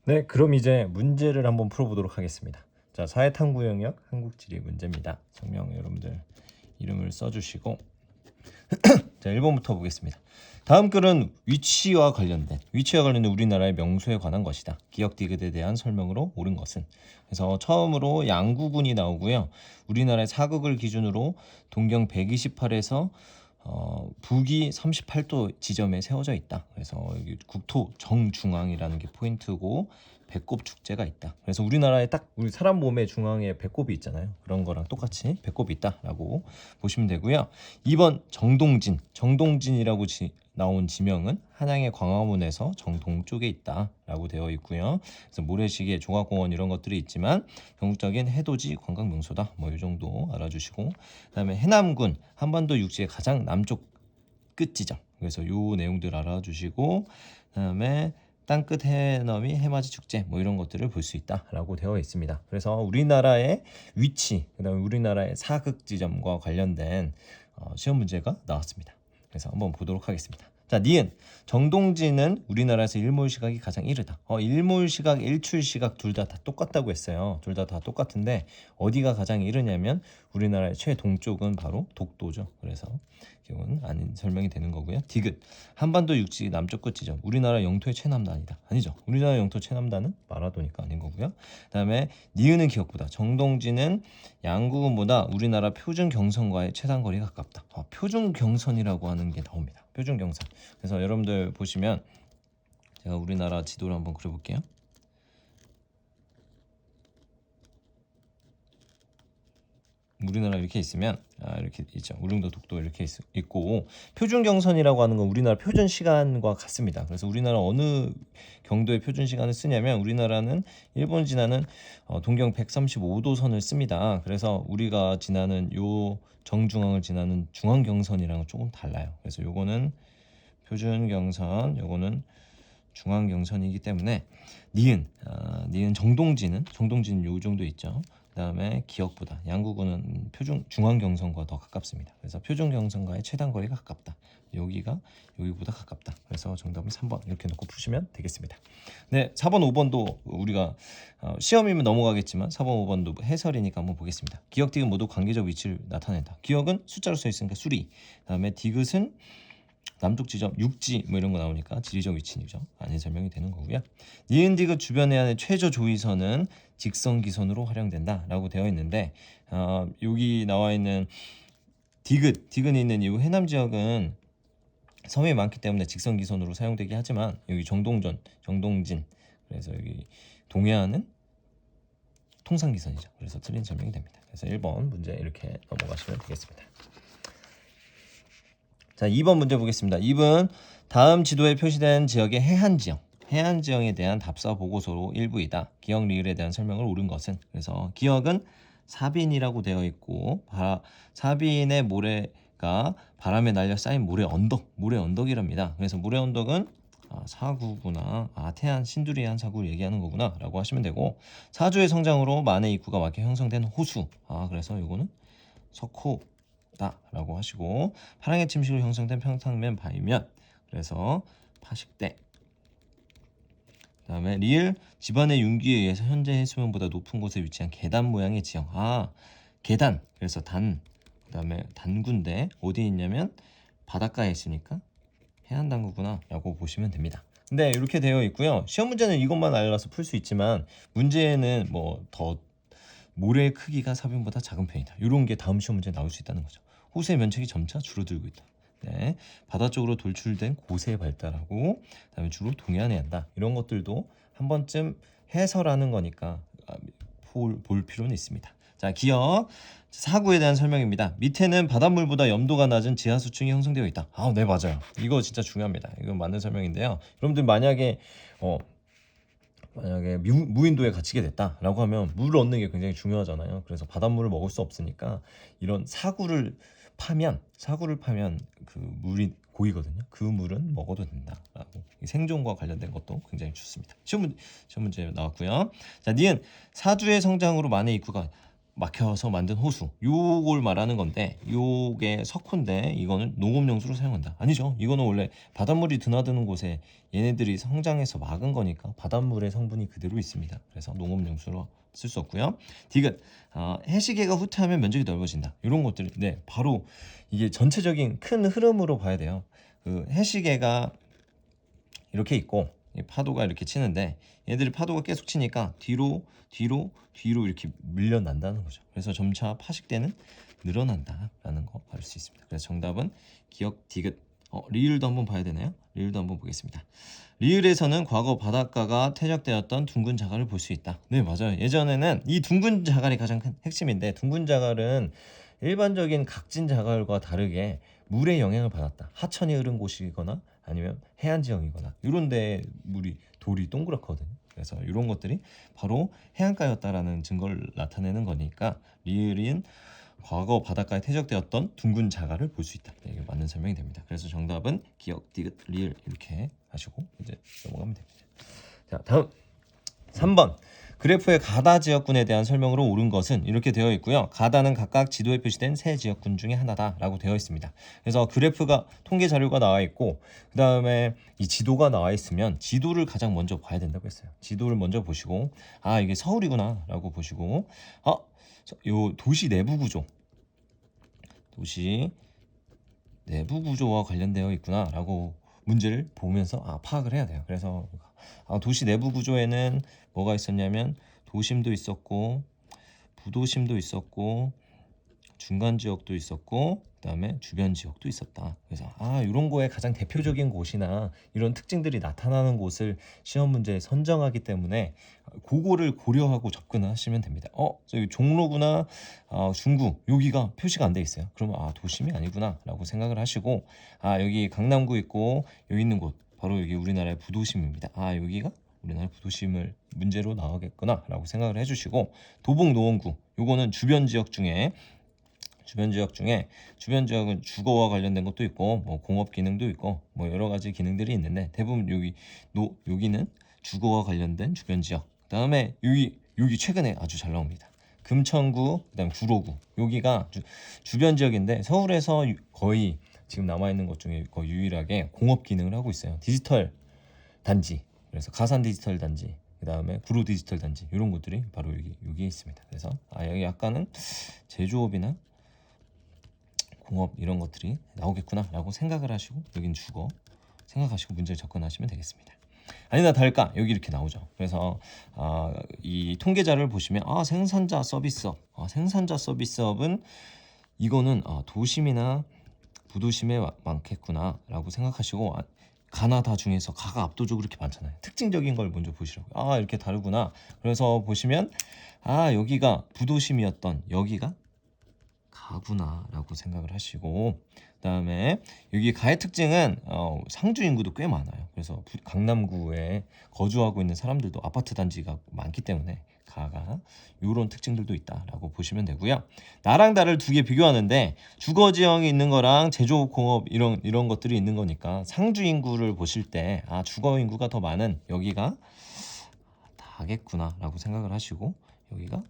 네, 그럼 이제 문제를 한번 풀어보도록 하겠습니다. 자, 사회탐구 영역 한국지리 문제입니다. 성명 여러분들 이름을 써주시고 자, 1번부터 보겠습니다. 다음 글은 위치와 관련된 우리나라의 명소에 관한 것이다. 기역 디귿에 대한 설명으로 옳은 것은. 그래서 처음으로 양구군이 나오고요. 우리나라의 사극을 기준으로 동경 128에서 북위 38도 지점에 세워져 있다. 그래서 여기 국토 정중앙이라는 게 포인트고 배꼽 축제가 있다. 그래서 우리나라에 딱 우리 사람 몸의 중앙에 배꼽이 있잖아요. 그런 거랑 똑같이 배꼽이 있다라고 보시면 되고요. 2번 정동진이라고 나온 지명은 한양의 광화문에서 정동쪽에 있다라고 되어 있고요. 그래서 모래시계, 조각공원 이런 것들이 있지만 전국적인 해돋이 관광 명소다. 뭐 이 정도 알아주시고, 그다음에 해남군 한반도 육지의 가장 남쪽 끝 지점. 그래서 요 내용들 알아주시고, 그다음에 땅끝 해넘이 해맞이 축제 뭐 이런 것들을 볼 수 있다라고 되어 있습니다. 그래서 우리나라의 위치, 그다음에 우리나라의 사극 지점과 관련된 시험 문제가 나왔습니다. 그래서 한번 보도록 하겠습니다. 자, 니은 정동진은 우리나라에서 일몰 시각이 가장 이르다. 일몰 시각, 일출 시각 둘 다 똑같다고 했어요. 둘 다 똑같은데 어디가 가장 이르냐면 우리나라의 최동쪽은 바로 독도죠. 그래서 이건 아닌 설명이 되는 거고요. 디귿 한반도 육지 남쪽 끝 지점 우리나라 영토의 최남단이다. 아니죠. 우리나라 영토 최남단은 마라도니까 아닌 거고요. 그다음에 니은은 기억보다 정동진은 양구군보다 우리나라 표준 경선과의 최단 거리가 가깝다. 표준 경선이라고 하는 게 나옵니다. 표준 경선. 그래서 여러분들 보시면 제가 우리나라 지도를 한번 그려볼게요. 우리나라 이렇게 있으면 이렇게 있죠. 울릉도, 독도 이렇게 있고 표준 경선이라고 하는 건 우리나라 표준 시간과 같습니다. 그래서 우리나라 어느 경도의 표준 시간을 쓰냐면 우리나라는 일본 지나는 동경 135도 선을 씁니다. 그래서 우리가 지나는 요 정중앙을 지나는 중앙 경선이랑은 조금 달라요. 그래서 요거는 표준 경선, 요거는 중앙 경선이기 때문에 니은 정동진은 요 정도 있죠. 그다음에 기역보다 양구군은 표준 중앙 경선과 더 가깝습니다. 그래서 표준 경선과의 최단 거리가 가깝다. 여기가 여기보다 가깝다. 그래서 정답은 3번 이렇게 놓고 푸시면 되겠습니다. 네, 4번, 5번도 우리가 시험이면 넘어가겠지만 4번, 5번도 해설이니까 한번 보겠습니다. 기역, 디귿 모두 관계적 위치를 나타낸다. 기역은 숫자로 써 있으니까 수리. 그다음에 디귿은 남쪽 지점, 육지 뭐 이런 거 나오니까 지리적 위치죠. 아닌 설명이 되는 거고요. 니은 디귿 주변에 하는 최저 조위선은 직선기선으로 활용된다라고 되어 있는데 여기 나와 있는 디귿이 있는 이 해남 지역은 섬이 많기 때문에 직선기선으로 사용되긴 하지만 여기 정동진 그래서 여기 동해안은 통상기선이죠. 그래서 틀린 설명이 됩니다. 그래서 1번 문제 이렇게 넘어가시면 되겠습니다. 자, 2번 문제 보겠습니다. 2번 다음 지도에 표시된 지역의 해안 지형에 대한 답사 보고서로 일부이다. 기역 리을에 대한 설명을 옳은 것은. 그래서 기역은 사빈이라고 되어 있고 사빈의 모래가 바람에 날려 쌓인 모래 언덕이랍니다. 그래서 모래 언덕은 사구구나, 태안 신두리안 사구를 얘기하는 거구나 라고 하시면 되고, 사주의 성장으로 만해 입구가 막혀 형성된 호수, 그래서 이거는 석호 라고 하시고, 파랑의 침식으로 형성된 평상면 바위면, 그래서 파식대. 그 다음에 리을 집안의 융기에 의해서 현재 해수면보다 높은 곳에 위치한 계단 모양의 지형. 계단, 그래서 그 다음에 단군데 어디 있냐면 바닷가에 있으니까 해안단구구나 라고 보시면 됩니다. 근데 이렇게 되어 있고요. 시험 문제는 이것만 알아서 풀 수 있지만 문제는 뭐 더 모래의 크기가 사빈보다 작은 편이다. 이런 게 다음 시험 문제에 나올 수 있다는 거죠. 호수의 면적이 점차 줄어들고 있다. 네, 바다 쪽으로 돌출된 고세에 발달하고, 그다음에 주로 동해안에 한다. 이런 것들도 한 번쯤 해설하는 거니까 볼 필요는 있습니다. 자, 기역 사구에 대한 설명입니다. 밑에는 바닷물보다 염도가 낮은 지하수층이 형성되어 있다. 네, 맞아요. 이거 진짜 중요합니다. 이건 맞는 설명인데요. 여러분들 만약에 무인도에 갇히게 됐다라고 하면 물을 얻는 게 굉장히 중요하잖아요. 그래서 바닷물을 먹을 수 없으니까 이런 사구를 파면 그 물이 고이거든요. 그 물은 먹어도 된다라고. 생존과 관련된 것도 굉장히 좋습니다. 시험 문제 나왔고요. 자, 니은 사주의 성장으로 만해 입구가 막혀서 만든 호수 요걸 말하는 건데 요게 석호인데 이거는 농업용수로 사용한다. 아니죠. 이거는 원래 바닷물이 드나드는 곳에 얘네들이 성장해서 막은 거니까 바닷물의 성분이 그대로 있습니다. 그래서 농업용수로 쓸 수 없고요. 디귿 해시계가 후퇴하면 면적이 넓어진다. 이런 것들이 네 바로 이게 전체적인 큰 흐름으로 봐야 돼요. 그 해시계가 이렇게 있고 파도가 이렇게 치는데 얘들이 파도가 계속 치니까 뒤로 이렇게 밀려난다는 거죠. 그래서 점차 파식대는 늘어난다라는 거 알 수 있습니다. 그래서 정답은 기역 디귿. 리을도 한번 봐야 되나요? 리을도 한번 보겠습니다. 리을에서는 과거 바닷가가 퇴적되었던 둥근 자갈을 볼 수 있다. 네 맞아요. 예전에는 이 둥근 자갈이 가장 큰 핵심인데 둥근 자갈은 일반적인 각진 자갈과 다르게 물의 영향을 받았다. 하천이 흐른 곳이거나 아니면 해안 지형이거나 이런 데 물이 돌이 동그랗거든요. 그래서 이런 것들이 바로 해안가였다라는 증거를 나타내는 거니까 리을인 과거 바닷가에 퇴적되었던 둥근 자갈을 볼 수 있다. 네, 이게 맞는 설명이 됩니다. 그래서 정답은 기역, 디귿, 리을 이렇게 하시고 이제 넘어가면 됩니다. 자, 다음 3번. 그래프의 가다 지역군에 대한 설명으로 옳은 것은 이렇게 되어 있고요. 가다는 각각 지도에 표시된 세 지역군 중에 하나다라고 되어 있습니다. 그래서 그래프가 통계 자료가 나와 있고 그 다음에 이 지도가 나와 있으면 지도를 가장 먼저 봐야 된다고 했어요. 지도를 먼저 보시고 이게 서울이구나라고 보시고 요 도시 내부 구조 와 관련되어 있구나라고 문제를 보면서 파악을 해야 돼요. 그래서 도시 내부 구조에는 뭐가 있었냐면 도심도 있었고 부도심도 있었고 중간 지역도 있었고 그다음에 주변 지역도 있었다. 그래서 이런 거에 가장 대표적인 곳이나 이런 특징들이 나타나는 곳을 시험 문제에 선정하기 때문에 그거를 고려하고 접근하시면 됩니다. 저기 종로구나 중구 여기가 표시가 안 돼 있어요. 그러면 도심이 아니구나라고 생각을 하시고 여기 강남구 있고 여기 있는 곳 바로 여기 우리나라의 부도심입니다. 여기가 우리나라 부도심을 문제로 나오겠구나라고 생각을 해주시고 도봉 노원구 요거는 주변 지역 중에 주변 지역은 주거와 관련된 것도 있고 뭐 공업 기능도 있고 뭐 여러 가지 기능들이 있는데 대부분 여기는 주거와 관련된 주변 지역. 그다음에 여기 최근에 아주 잘 나옵니다. 금천구, 그다음 구로구 여기가 주변 지역인데 서울에서 거의 지금 남아 있는 것 중에 거의 유일하게 공업 기능을 하고 있어요. 디지털 단지. 그래서 가산 디지털 단지. 그다음에 구로 디지털 단지 이런 것들이 바로 여기에 있습니다. 그래서 여기 약간은 제조업이나 공업 이런 것들이 나오겠구나라고 생각을 하시고 여긴 주거 생각하시고 문제를 접근하시면 되겠습니다. 아니나 다를까 여기 이렇게 나오죠. 그래서 이 통계자를 보시면 생산자 서비스업 생산자 서비스업은 이거는 도심이나 부도심에 많겠구나라고 생각하시고 가나다 중에서 가가 압도적으로 이렇게 많잖아요. 특징적인 걸 먼저 보시라고요. 이렇게 다르구나. 그래서 보시면 여기가 부도심이었던 여기가 가구나라고 생각을 하시고 그다음에 여기 가의 특징은 상주 인구도 꽤 많아요. 그래서 강남구에 거주하고 있는 사람들도 아파트 단지가 많기 때문에 가가 이런 특징들도 있다라고 보시면 되고요. 나랑 다를 두 개 비교하는데 주거 지형이 있는 거랑 제조업 공업 이런 것들이 있는 거니까 상주 인구를 보실 때 주거 인구가 더 많은 여기가 다겠구나라고 생각을 하시고 여기가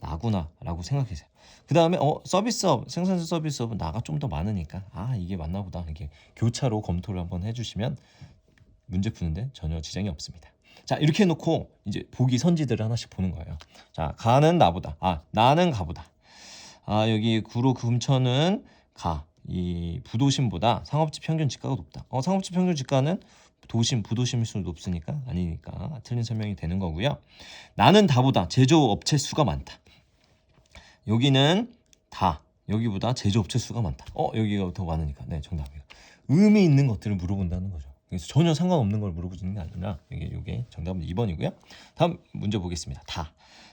나구나라고 생각하세요. 그 다음에 서비스업 생산자 서비스업은 나가 좀 더 많으니까 이게 맞나 보다 이렇게 교차로 검토를 한번 해주시면 문제 푸는데 전혀 지장이 없습니다. 자 이렇게 해놓고 이제 보기 선지들을 하나씩 보는 거예요. 자 가는 나보다 나는 가보다 여기 구로 금천은 이 부도심보다 상업지 평균 지가가 높다. 상업지 평균 지가는 부도심일수록 높으니까 아니니까 틀린 설명이 되는 거고요. 나는 다보다 제조업체 수가 많다. 여기는 여기보다 제조업체 수가 많다. 여기가 더 많으니까 네 정답이에요. 의미 있는 것들을 물어본다는 거죠. 그래서 전혀 상관없는 걸 물어보는 게 아니라 이게 정답은 2번이고요. 다음 문제 보겠습니다.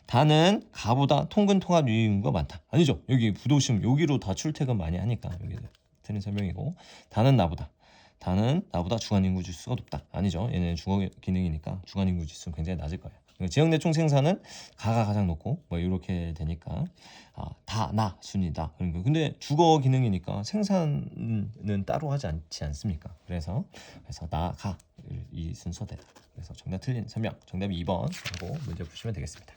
다는 가보다 통근 통합 유인구가 많다. 아니죠. 여기 부도심 여기로 다 출퇴근 많이 하니까 여기 틀린 설명이고 다는 나보다 주간인구 지수가 높다. 아니죠. 얘는 주거 기능이니까 주간인구 지수는 굉장히 낮을 거예요. 지역 내 총 생산은 가가 가장 높고 뭐 이렇게 되니까 나 순이다. 근데 주거 기능이니까 생산은 따로 하지 않지 않습니까? 그래서 가 이 순서대다. 그래서 정답 틀린 설명 정답이 2번 하고 문제 푸시면 되겠습니다.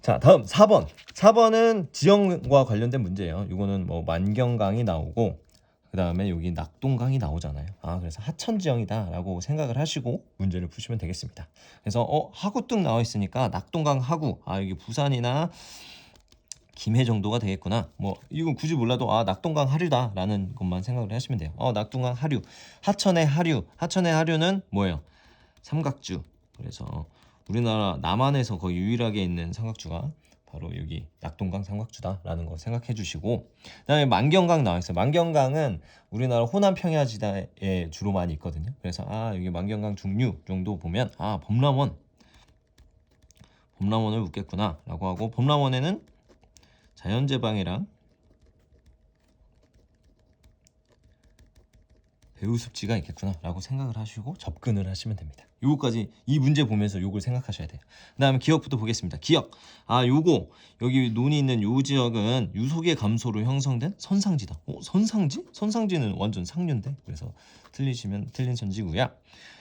자, 다음 4번. 4번은 지형과 관련된 문제예요. 이거는 뭐 만경강이 나오고 그 다음에 여기 낙동강이 나오잖아요. 그래서 하천 지형이다라고 생각을 하시고 문제를 푸시면 되겠습니다. 그래서 하구뚝 나와 있으니까 낙동강 하구. 여기 부산이나 김해 정도가 되겠구나. 뭐 이건 굳이 몰라도 낙동강 하류다라는 것만 생각을 하시면 돼요. 낙동강 하류. 하천의 하류. 하천의 하류는 뭐예요? 삼각주. 그래서 우리나라 남한에서 거의 유일하게 있는 삼각주가 바로 여기 낙동강 삼각주다라는 거 생각해 주시고, 그다음에 만경강 나와 있어요. 만경강은 우리나라 호남 평야지대에 주로 많이 있거든요. 그래서 여기 만경강 중류 정도 보면 범람원을 묻겠구나라고 하고, 범람원에는 자연제방이랑 배우습지가 있겠구나라고 생각을 하시고 접근을 하시면 됩니다. 요거까지 이 문제 보면서 요걸 생각하셔야 돼요. 그다음에 기억부터 보겠습니다. 기억. 요거 여기 논이 있는 요 지역은 유속의 감소로 형성된 선상지다. 선상지? 선상지는 완전 상류인데. 그래서 틀리시면 틀린 선지고요.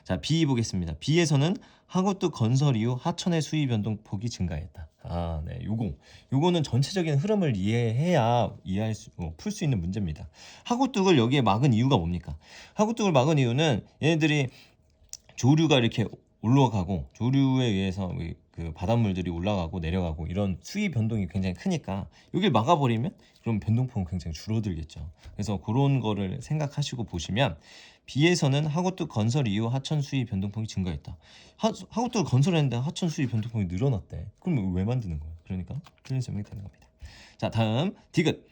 자, B 보겠습니다. B에서는 하구뚝 건설 이후 하천의 수위 변동폭이 증가했다. 네, 요거는 전체적인 흐름을 이해해야 풀 수 있는 문제입니다. 하구뚝을 여기에 막은 이유가 뭡니까? 하구뚝을 막은 이유는 얘네들이 조류가 이렇게 올라가고, 조류에 의해서 그 바닷물들이 올라가고 내려가고 이런 수위 변동이 굉장히 크니까 여기를 막아버리면 그럼 변동폭은 굉장히 줄어들겠죠. 그래서 그런 거를 생각하시고 보시면, B에서는 하구뚝 건설 이후 하천 수위 변동폭이 증가했다. 하구뚝을 건설했는데 하천 수위 변동폭이 늘어났대. 그럼 왜 만드는 거야? 그러니까 틀린 설명이 되는 겁니다. 자, 다음 디귿.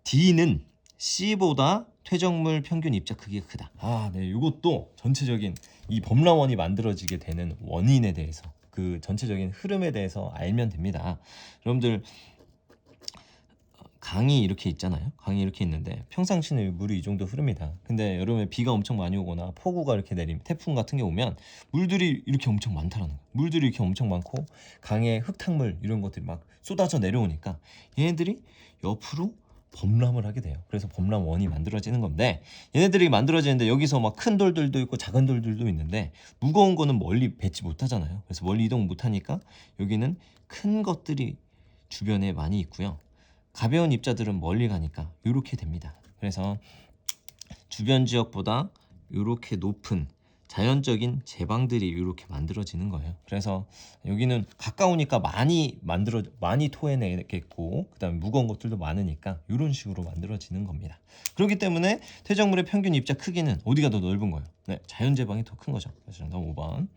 D는 C보다 퇴적물 평균 입자 크기가 크다. 네, 이것도 전체적인 이 범람원이 만들어지게 되는 원인에 대해서, 그 전체적인 흐름에 대해서 알면 됩니다. 여러분들 강이 이렇게 있잖아요. 강이 이렇게 있는데 평상시는 물이 이 정도 흐릅니다. 근데 여름에 비가 엄청 많이 오거나 폭우가 이렇게 내리면, 태풍 같은 게 오면 물들이 이렇게 엄청 많다라는 거예요. 물들이 이렇게 엄청 많고 강에 흙탕물 이런 것들이 막 쏟아져 내려오니까 얘네들이 옆으로 범람을 하게 돼요. 그래서 범람원이 만들어지는 건데, 얘네들이 만들어지는데 여기서 막 큰 돌들도 있고 작은 돌들도 있는데 무거운 거는 멀리 뱉지 못하잖아요. 그래서 멀리 이동 못하니까 여기는 큰 것들이 주변에 많이 있고요. 가벼운 입자들은 멀리 가니까 이렇게 됩니다. 그래서 주변 지역보다 이렇게 높은 자연적인 제방들이 이렇게 만들어지는 거예요. 그래서 여기는 가까우니까 많이 토해내겠고, 그다음에 무거운 것들도 많으니까 이런 식으로 만들어지는 겁니다. 그렇기 때문에 퇴적물의 평균 입자 크기는 어디가 더 넓은 거예요? 네, 자연 제방이 더 큰 거죠. 그래서 정답 5번.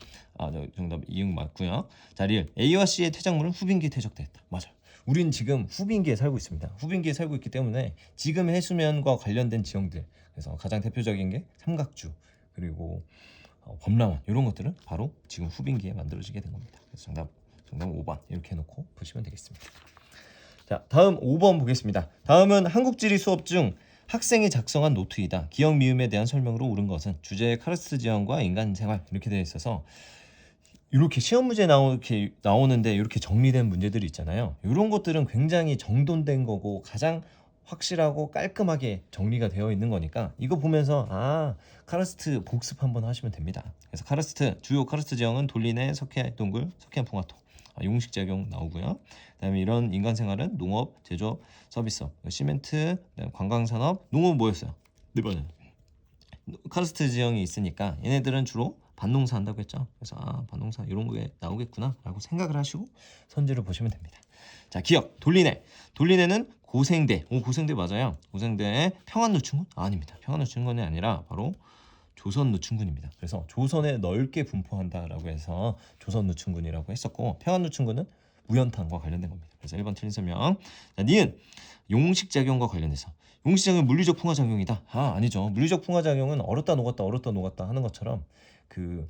정답 이응 맞고요. 자, 리을. A와 C의 퇴적물은 후빈기에 퇴적됐다. 맞아요. 우린 지금 후빈기에 살고 있습니다. 후빈기에 살고 있기 때문에 지금 해수면과 관련된 지형들, 그래서 가장 대표적인 게 삼각주, 그리고 범람원, 이런 것들은 바로 지금 후빈기에 만들어지게 된 겁니다. 그래서 정답 5번 이렇게 해놓고 보시면 되겠습니다. 자, 다음 5번 보겠습니다. 다음은 한국지리 수업 중 학생이 작성한 노트이다. 기억 미음에 대한 설명으로 옳은 것은 주제의 카르스트 지형과 인간 생활 이렇게 되어 있어서, 이렇게 시험 문제 나오는데 이렇게 정리된 문제들이 있잖아요. 이런 것들은 굉장히 정돈된 거고 가장 확실하고 깔끔하게 정리가 되어 있는 거니까 이거 보면서 카르스트 복습 한번 하시면 됩니다. 그래서 주요 카르스트 지형은 돌리네, 석회 동굴, 석회암 풍화토, 용식작용 나오고요. 그다음에 이런 인간 생활은 농업, 제조업, 서비스업, 시멘트, 관광산업, 농업 뭐였어요? 네 번은 카르스트 지형이 있으니까 얘네들은 주로 밭농사 한다고 했죠. 그래서 밭농사 이런 거에 나오겠구나 라고 생각을 하시고 선지를 보시면 됩니다. 자, 기억. 돌리네는 고생대. 고생대 맞아요. 고생대 평안노충군? 아닙니다. 평안노충군이 아니라 바로 조선노충군입니다. 그래서 조선에 넓게 분포한다라고 해서 조선노충군이라고 했었고, 평안노충군은 무연탄과 관련된 겁니다. 그래서 1번 틀린 설명. 자, 니은. 용식작용과 관련해서. 용식작용은 물리적 풍화작용이다. 아니죠. 물리적 풍화작용은 얼었다 녹았다 하는 것처럼 그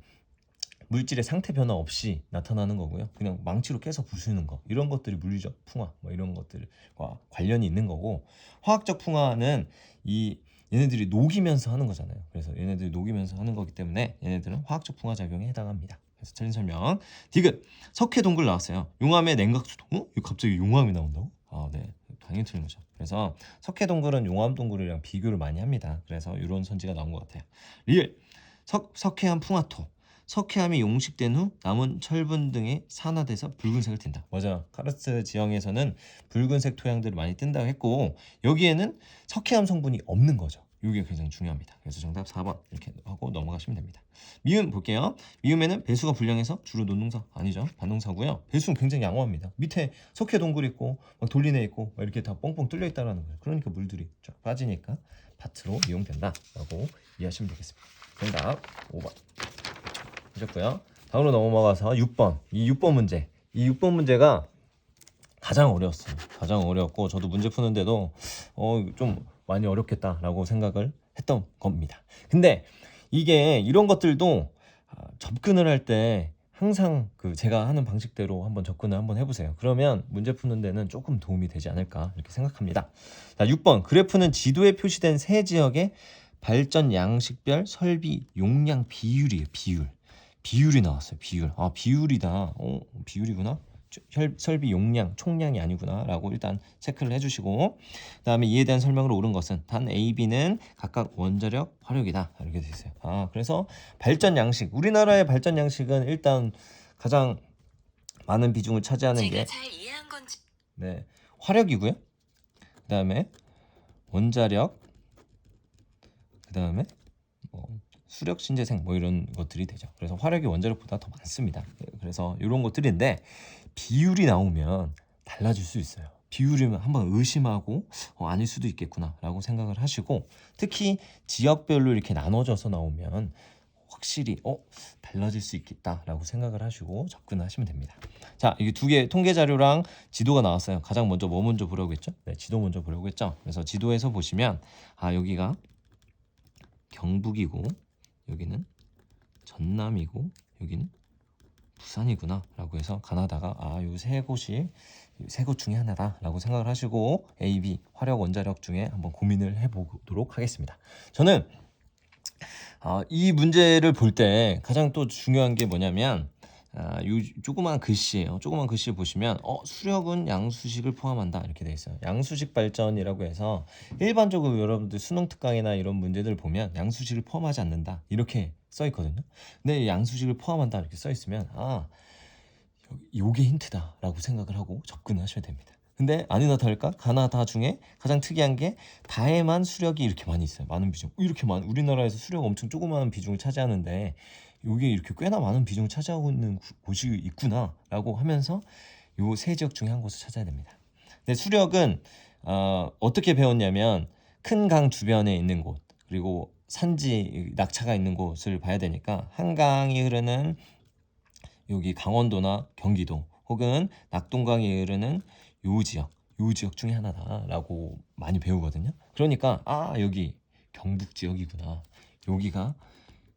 물질의 상태 변화 없이 나타나는 거고요. 그냥 망치로 깨서 부수는 거, 이런 것들이 물리적 풍화 이런 것들과 관련이 있는 거고, 화학적 풍화는 얘네들이 녹이면서 하는 거잖아요. 그래서 얘네들이 녹이면서 하는 거기 때문에 얘네들은 화학적 풍화 작용에 해당합니다. 그래서 틀린 설명. 디귿. 석회 동굴 나왔어요. 용암의 냉각수도. 이거 갑자기 용암이 나온다고? 네, 당연히 틀린 거죠. 그래서 석회 동굴은 용암 동굴이랑 비교를 많이 합니다. 그래서 이런 선지가 나온 것 같아요. 리을. 석회암 풍화토. 석회암이 용식된 후 남은 철분 등에 산화돼서 붉은색을 띈다. 맞아. 카르스트 지형에서는 붉은색 토양들이 많이 뜬다고 했고 여기에는 석회암 성분이 없는 거죠. 이게 굉장히 중요합니다. 그래서 정답 4번 이렇게 하고 넘어가시면 됩니다. 미음 볼게요. 미음에는 배수가 불량해서 주로 논농사 아니죠. 반농사고요. 배수는 굉장히 양호합니다. 밑에 석회 동굴 있고 막 돌리네 있고 막 이렇게 다 뻥뻥 뚫려 있다라는 거예요. 그러니까 물들이 쫙 빠지니까 밭으로 이용된다라고 이해하시면 되겠습니다. 정답 5번 하셨고요. 다음으로 넘어가서 6번. 이 6번 문제. 이 6번 문제가 가장 어려웠어요. 가장 어려웠고 저도 문제 푸는데도 좀 많이 어렵겠다라고 생각을 했던 겁니다. 근데 이게 이런 것들도 접근을 할 때 항상 그 제가 하는 방식대로 한번 접근을 한번 해보세요. 그러면 문제 푸는 데는 조금 도움이 되지 않을까 이렇게 생각합니다. 자, 6번 그래프는 지도에 표시된 세 지역의 발전 양식별 설비 용량 비율이에요. 비율이 나왔어요. 비율이다. 비율이구나. 설비 용량, 총량이 아니구나 라고 일단 체크를 해주시고 그 다음에 이에 대한 설명으로 옳은 것은 단 A, B는 각각 원자력, 화력이다 이렇게 돼 있어요. 그래서 발전 양식, 우리나라의 발전 양식은 일단 가장 많은 비중을 차지하는 게 잘 이해한 건지... 네, 화력이고요. 그 다음에 원자력, 그 다음에 수력, 신재생 이런 것들이 되죠. 그래서 화력이 원자력보다 더 많습니다. 그래서 이런 것들인데 비율이 나오면 달라질 수 있어요. 비율이면 한번 의심하고 아닐 수도 있겠구나 라고 생각을 하시고 특히 지역별로 이렇게 나눠져서 나오면 확실히 달라질 수 있겠다라고 생각을 하시고 접근하시면 됩니다. 자, 이게 두 개 통계 자료랑 지도가 나왔어요. 가장 먼저 뭐 먼저 보려고 했죠? 네, 지도 먼저 보려고 했죠. 그래서 지도에서 보시면 여기가 경북이고 여기는 전남이고 여기는 부산이구나 라고 해서 가나다가 요 세 곳이 세 곳 중에 하나다 라고 생각을 하시고 A, B 화력 원자력 중에 한번 고민을 해보도록 하겠습니다. 저는 이 문제를 볼 때 가장 또 중요한 게 뭐냐면 요 조그만 글씨예요. 조그만 글씨 보시면 수력은 양수식을 포함한다 이렇게 돼 있어요. 양수식 발전이라고 해서 일반적으로 여러분들 수능 특강이나 이런 문제들 보면 양수식을 포함하지 않는다 이렇게 써 있거든요. 근데 양수식을 포함한다 이렇게 써 있으면 요게 힌트다라고 생각을 하고 접근을 하셔야 됩니다. 근데 아니나 다를까 가나다 중에 가장 특이한 게 다에만 수력이 이렇게 많이 있어요. 많은 비중. 이렇게 우리나라에서 수력 엄청 조그마한 비중을 차지하는데 이게 이렇게 꽤나 많은 비중을 차지하고 있는 곳이 있구나 라고 하면서 요 세 지역 중에 한 곳을 찾아야 됩니다. 근데 수력은 어떻게 배웠냐면 큰 강 주변에 있는 곳 그리고 산지 낙차가 있는 곳을 봐야 되니까 한강이 흐르는 여기 강원도나 경기도 혹은 낙동강이 흐르는 요 지역 중에 하나다라고 많이 배우거든요. 그러니까 여기 경북 지역이구나. 여기가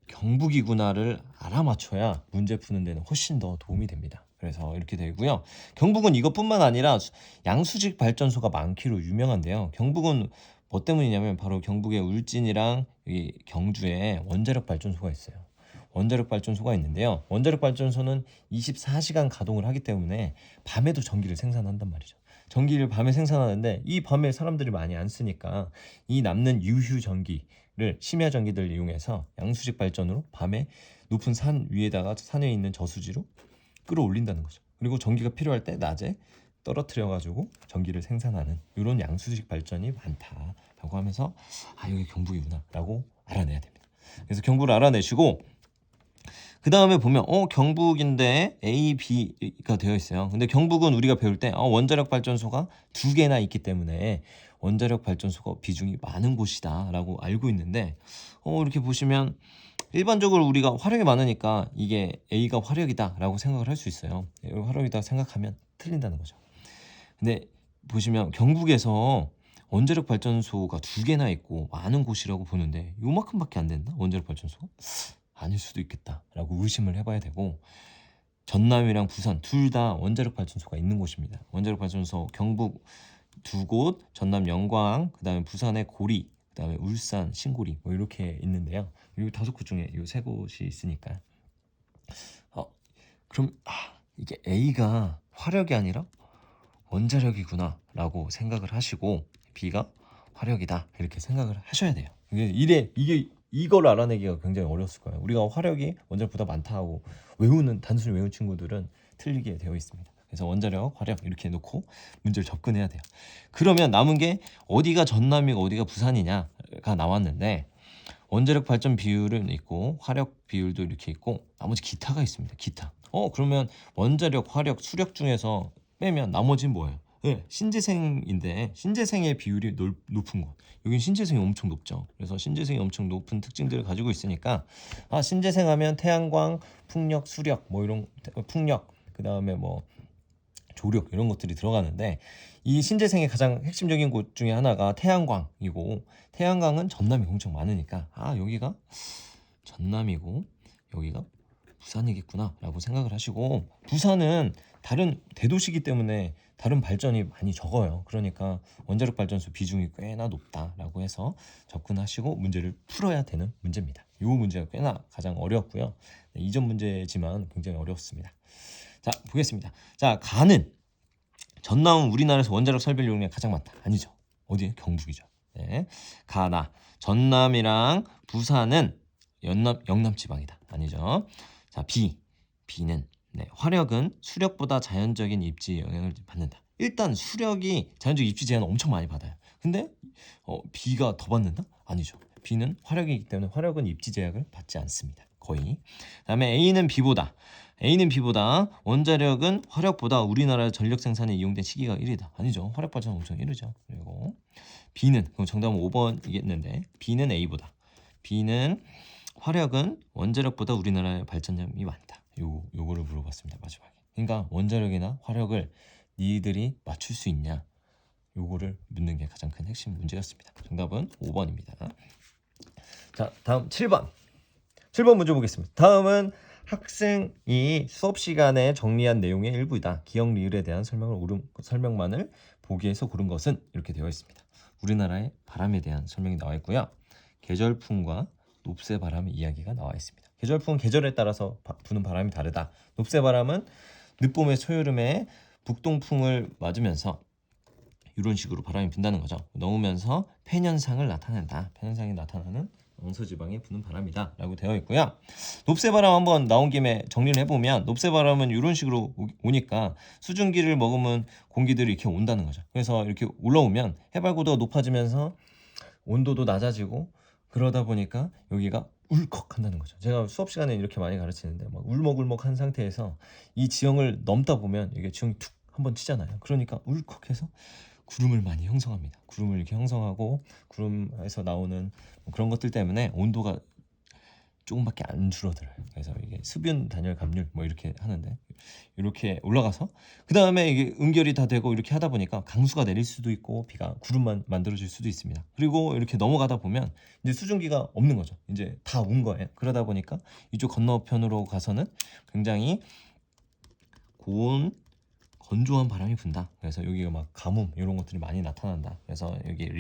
경북이구나를 알아맞혀야 문제 푸는 데는 훨씬 더 도움이 됩니다. 그래서 이렇게 되고요. 경북은 이것뿐만 아니라 양수직 발전소가 많기로 유명한데요. 경북은 뭐 때문이냐면 바로 경북의 울진이랑 여기 경주에 원자력 발전소가 있어요. 원자력 발전소가 있는데요. 원자력 발전소는 24시간 가동을 하기 때문에 밤에도 전기를 생산한단 말이죠. 전기를 밤에 생산하는데 이 밤에 사람들이 많이 안 쓰니까 이 남는 유휴 전기를 심야 전기들을 이용해서 양수직 발전으로 밤에 높은 산 위에다가 산에 있는 저수지로 끌어올린다는 거죠. 그리고 전기가 필요할 때 낮에 떨어뜨려 가지고 전기를 생산하는 이런 양수직 발전이 많다라고 하면서 여기 경북이구나 라고 알아내야 됩니다. 그래서 경북을 알아내시고 그 다음에 보면 경북인데 A, B가 되어 있어요. 근데 경북은 우리가 배울 때 원자력 발전소가 2개나 있기 때문에 원자력 발전소가 비중이 많은 곳이다 라고 알고 있는데 이렇게 보시면 일반적으로 우리가 화력이 많으니까 이게 A가 화력이다 라고 생각을 할 수 있어요. 화력이다 생각하면 틀린다는 거죠. 근데 보시면 경북에서 원자력 발전소가 2개나 있고 많은 곳이라고 보는데 요만큼밖에 안 된다? 원자력 발전소가? 아닐 수도 있겠다라고 의심을 해봐야 되고 전남이랑 부산 둘 다 원자력 발전소가 있는 곳입니다. 원자력 발전소 경북 2곳, 전남 영광, 그다음에 부산의 고리, 그다음에 울산 신고리 이렇게 있는데요. 이 5곳 중에 이 3곳이 있으니까 그럼 이게 A가 화력이 아니라 원자력이구나라고 생각을 하시고 B가 화력이다 이렇게 생각을 하셔야 돼요. 이게 이걸 알아내기가 굉장히 어려웠을 거예요. 우리가 화력이 원자력보다 많다 하고 단순히 외운 친구들은 틀리게 되어 있습니다. 그래서 원자력, 화력 이렇게 놓고 문제를 접근해야 돼요. 그러면 남은 게 어디가 전남이고 어디가 부산이냐가 나왔는데, 원자력 발전 비율은 있고 화력 비율도 이렇게 있고 나머지 기타가 있습니다. 기타. 그러면 원자력, 화력, 수력 중에서 빼면 나머지는 뭐예요? 네, 신재생인데 신재생의 비율이 높은 곳. 여긴 신재생이 엄청 높죠. 그래서 신재생이 엄청 높은 특징들을 가지고 있으니까 신재생하면 태양광, 풍력, 수력 뭐 이런 풍력, 그다음에 뭐 조력 이런 것들이 들어가는데, 이 신재생의 가장 핵심적인 곳 중에 하나가 태양광이고, 태양광은 전남이 엄청 많으니까 여기가 전남이고 여기가 부산이겠구나 라고 생각을 하시고, 부산은 다른 대도시이기 때문에 다른 발전이 많이 적어요. 그러니까 원자력 발전소 비중이 꽤나 높다라고 해서 접근하시고 문제를 풀어야 되는 문제입니다. 이 문제가 꽤나 가장 어려웠고요. 이전 문제지만 굉장히 어려웠습니다. 자, 보겠습니다. 자, 가는 전남은 우리나라에서 원자력 설비용량이 가장 많다. 아니죠. 어디에? 경북이죠. 네. 가나 전남이랑 부산은 영남 지방이다. 아니죠. 자, B는 화력은 수력보다 자연적인 입지 영향을 받는다. 일단 수력이 자연적 입지 제한을 엄청 많이 받아요. 근데 B가 더 받는다? 아니죠. B는 화력이기 때문에 화력은 입지 제약을 받지 않습니다. 거의. 그다음에 A는 B보다 원자력은 화력보다 우리나라 전력 생산에 이용된 시기가 1이다. 아니죠. 화력 발전 엄청 1이죠. 그리고 B는, 그럼 정답은 5번이겠는데, B는 A보다. B는 화력은 원자력보다 우리나라의 발전량이 많다. 요거를 물어봤습니다. 마지막에. 그러니까 원자력이나 화력을 니들이 맞출 수 있냐, 요거를 묻는 게 가장 큰 핵심 문제였습니다. 정답은 5번입니다. 자, 다음 7번 문제 보겠습니다. 다음은 학생이 수업 시간에 정리한 내용의 일부이다. 기억 리을에 대한 설명만을 보기에서 고른 것은, 이렇게 되어 있습니다. 우리나라의 바람에 대한 설명이 나와 있고요. 계절풍과 높새 바람의 이야기가 나와 있습니다. 계절풍은 계절에 따라서 부는 바람이 다르다. 높새 바람은 늦봄의 초여름에 북동풍을 맞으면서 이런 식으로 바람이 분다는 거죠. 넣으면서 팬현상을 나타낸다. 팬현상이 나타나는 영서지방에 부는 바람이다 라고 되어 있고요. 높새바람 한번 나온 김에 정리를 해보면, 높새바람은 이런 식으로 오니까 수증기를 머금은 공기들이 이렇게 온다는 거죠. 그래서 이렇게 올라오면 해발고도가 높아지면서 온도도 낮아지고, 그러다 보니까 여기가 울컥한다는 거죠. 제가 수업 시간에 이렇게 많이 가르치는데 막 울먹울먹한 상태에서 이 지형을 넘다 보면 이게 지형이 툭 한번 치잖아요. 그러니까 울컥해서 구름을 많이 형성합니다. 구름을 이렇게 형성하고, 구름에서 나오는 그런 것들 때문에 온도가 조금밖에 안 줄어들어요. 그래서 이게 습윤, 단열, 감률 뭐 이렇게 하는데, 이렇게 올라가서 그 다음에 이게 응결이 다 되고 이렇게 하다 보니까 강수가 내릴 수도 있고 비가 구름만 만들어질 수도 있습니다. 그리고 이렇게 넘어가다 보면 이제 수증기가 없는 거죠. 이제 다 온 거예요. 그러다 보니까 이쪽 건너편으로 가서는 굉장히 고온 건조한 바람이 분다. 그래서 여기가 막 가뭄 이런 것들이 많이 나타난다. 그래서 여기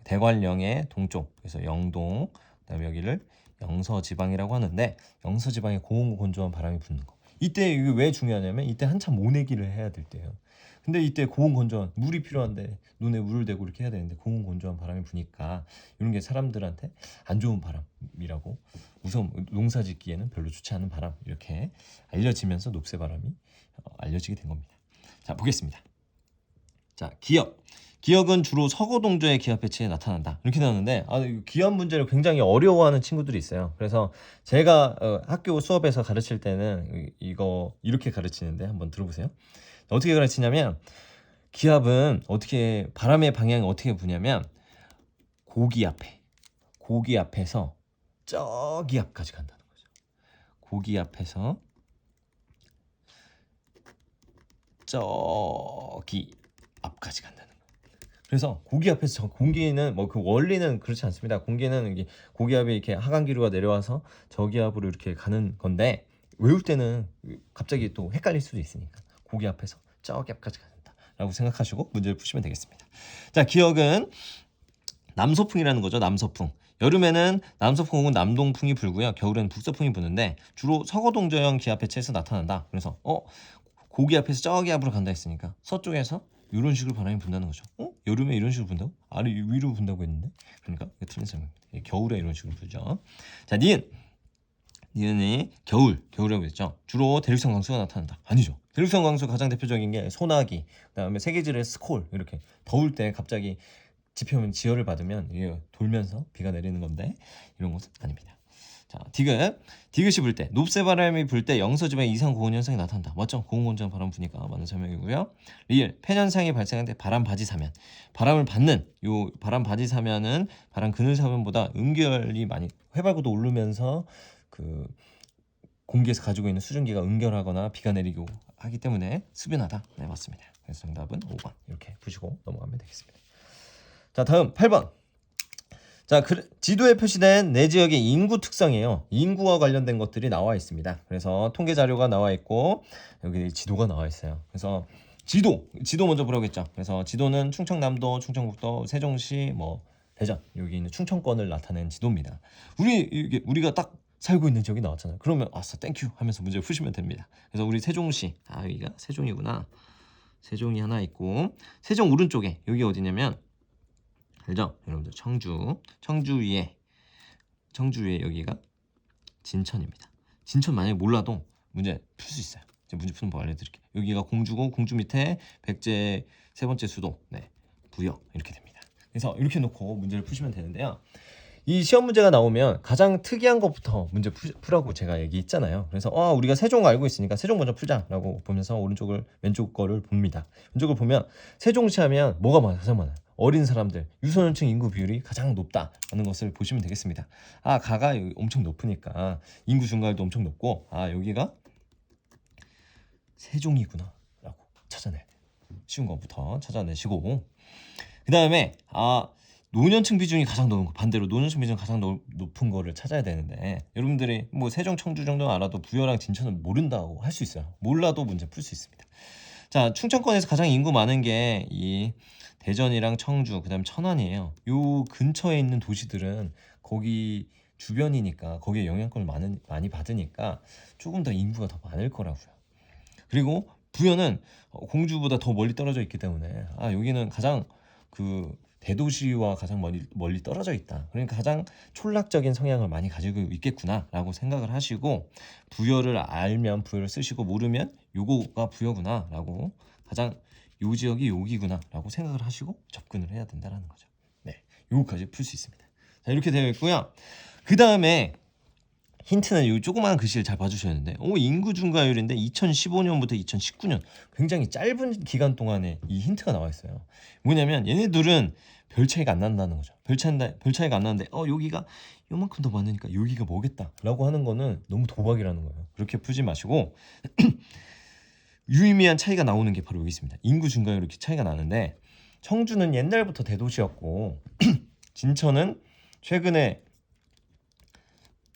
대관령의 동쪽, 그래서 영동, 그다음에 여기를 영서지방이라고 하는데, 영서지방에 고온 건조한 바람이 부는 거. 이때 이게 왜 중요하냐면, 이때 한참 모내기를 해야 될 때예요. 근데 이때 고온 건조한 물이 필요한데 눈에 물을 대고 이렇게 해야 되는데 고온 건조한 바람이 부니까 이런 게 사람들한테 안 좋은 바람이라고, 우선 농사 짓기에는 별로 좋지 않은 바람, 이렇게 알려지면서 녹새 바람이 알려지게 된 겁니다. 자, 보겠습니다. 자, 기억은 주로 서거동조의 기압 배치에 나타난다. 이렇게 나오는데, 기압 문제를 굉장히 어려워하는 친구들이 있어요. 그래서 제가 학교 수업에서 가르칠 때는 이거 이렇게 가르치는데 한번 들어보세요. 어떻게 가르치냐면, 기압은 어떻게, 바람의 방향이 어떻게 부냐면, 고기 앞에서 저기 앞까지 간다는 거죠. 고기 앞에서 저기 앞까지 간다는 거예요. 그래서 고기 앞에서 공기는 그 원리는 그렇지 않습니다. 공기는 이게 고기압이 이렇게 하강기류가 내려와서 저기압으로 이렇게 가는 건데, 외울 때는 갑자기 또 헷갈릴 수도 있으니까 고기 앞에서 저기 앞까지 간다라고 생각하시고 문제를 푸시면 되겠습니다. 자, 기억은 남서풍이라는 거죠. 남서풍. 여름에는 남서풍 혹은 남동풍이 불고요. 겨울에는 북서풍이 부는데 주로 서거동저형 기압 배치에서 나타난다. 그래서 고기 앞에서 저기 앞으로 간다 했으니까 서쪽에서 이런 식으로 바람이 분다는 거죠. 여름에 이런 식으로 분다고? 아래 위로 분다고 했는데? 그러니까 이게 틀린 설명입니다. 겨울에 이런 식으로 불죠. 자, 니은이 겨울이라고 했죠. 주로 대륙성 강수가 나타난다. 아니죠. 대륙성 강수 가장 대표적인 게 소나기, 그다음에 세계질의 스콜, 이렇게 더울 때 갑자기 지표면 지열을 받으면 이게 돌면서 비가 내리는 건데 이런 것은 아닙니다. 자, 디귿이 불 때, 높새 바람이 불 때 영서지방에 이상 고온 현상이 나타난다. 맞죠? 고온건조한 바람 부니까 맞는 설명이고요. 리을, 팬현상이 발생할 때 바람 바지 사면, 바람을 받는 요 바람 바지 사면은 바람 그늘 사면보다 응결이 많이 해발고도 오르면서 그 공기에서 가지고 있는 수증기가 응결하거나 비가 내리고 하기 때문에 수변하다. 네, 맞습니다. 그래서 정답은 5번 이렇게 푸시고 넘어가면 되겠습니다. 자, 다음 8번. 자, 지도에 표시된 내 지역의 인구 특성이에요. 인구와 관련된 것들이 나와 있습니다. 그래서 통계 자료가 나와 있고 여기 지도가 나와 있어요. 그래서 지도 먼저 보라고 했죠. 그래서 지도는 충청남도, 충청북도, 세종시, 대전, 여기 있는 충청권을 나타낸 지도입니다. 우리가 딱 살고 있는 지역이 나왔잖아요. 그러면 아싸 땡큐 하면서 문제 푸시면 됩니다. 그래서 우리 세종시, 여기가 세종이구나. 세종이 하나 있고, 세종 오른쪽에 여기 어디냐면, 알죠? 여러분들 청주 위에 여기가 진천입니다. 진천 만약에 몰라도 문제 풀 수 있어요. 제가 문제 푸는 법 알려드릴게요. 여기가 공주고, 공주 밑에 백제 세 번째 수도, 부여 이렇게 됩니다. 그래서 이렇게 놓고 문제를 푸시면 되는데요. 이 시험 문제가 나오면 가장 특이한 것부터 문제 풀라고 제가 얘기했잖아요. 그래서 우리가 세종 알고 있으니까 세종 먼저 풀자라고 보면서 왼쪽 거를 봅니다. 왼쪽을 보면 세종시 하면 뭐가 가장 많아요? 어린 사람들, 유소년층 인구 비율이 가장 높다라는 것을 보시면 되겠습니다. 가가 엄청 높으니까 인구 증가율도 엄청 높고 여기가 세종이구나 라고 찾아내야 돼요. 쉬운 것부터 찾아내시고, 그 다음에 노년층 비중이 가장 높은 거, 반대로 노년층 비중이 가장 높은 거를 찾아야 되는데, 여러분들이 세종, 청주 정도는 알아도 부여랑 진천은 모른다고 할 수 있어요. 몰라도 문제 풀 수 있습니다. 자, 충청권에서 가장 인구 많은 게 이 대전이랑 청주, 그다음 천안이에요. 요 근처에 있는 도시들은 거기 주변이니까 거기에 영향권을 많이 받으니까 조금 더 인구가 더 많을 거라고요. 그리고 부여는 공주보다 더 멀리 떨어져 있기 때문에 여기는 가장 대도시와 가장 멀리 떨어져 있다. 그러니까 가장 촌락적인 성향을 많이 가지고 있겠구나라고 생각을 하시고, 부여를 알면 부여를 쓰시고, 모르면 요거가 부여구나라고, 가장 요 지역이 여기구나라고 생각을 하시고 접근을 해야 된다는 거죠. 네, 요거까지 풀 수 있습니다. 자, 이렇게 되어 있고요. 그 다음에 힌트는 이 조그마한 글씨를 잘 봐주셔야 되는데, 인구 증가율인데 2015년부터 2019년 굉장히 짧은 기간 동안에 이 힌트가 나와 있어요. 뭐냐면 얘네들은 별 차이가 안 난다는 거죠. 별 차이가 안 나는데 여기가 요만큼 더 많으니까 여기가 뭐겠다라고 하는 거는 너무 도박이라는 거예요. 그렇게 풀지 마시고 유의미한 차이가 나오는 게 바로 여기 있습니다. 인구 증가율 이렇게 차이가 나는데, 청주는 옛날부터 대도시였고 진천은 최근에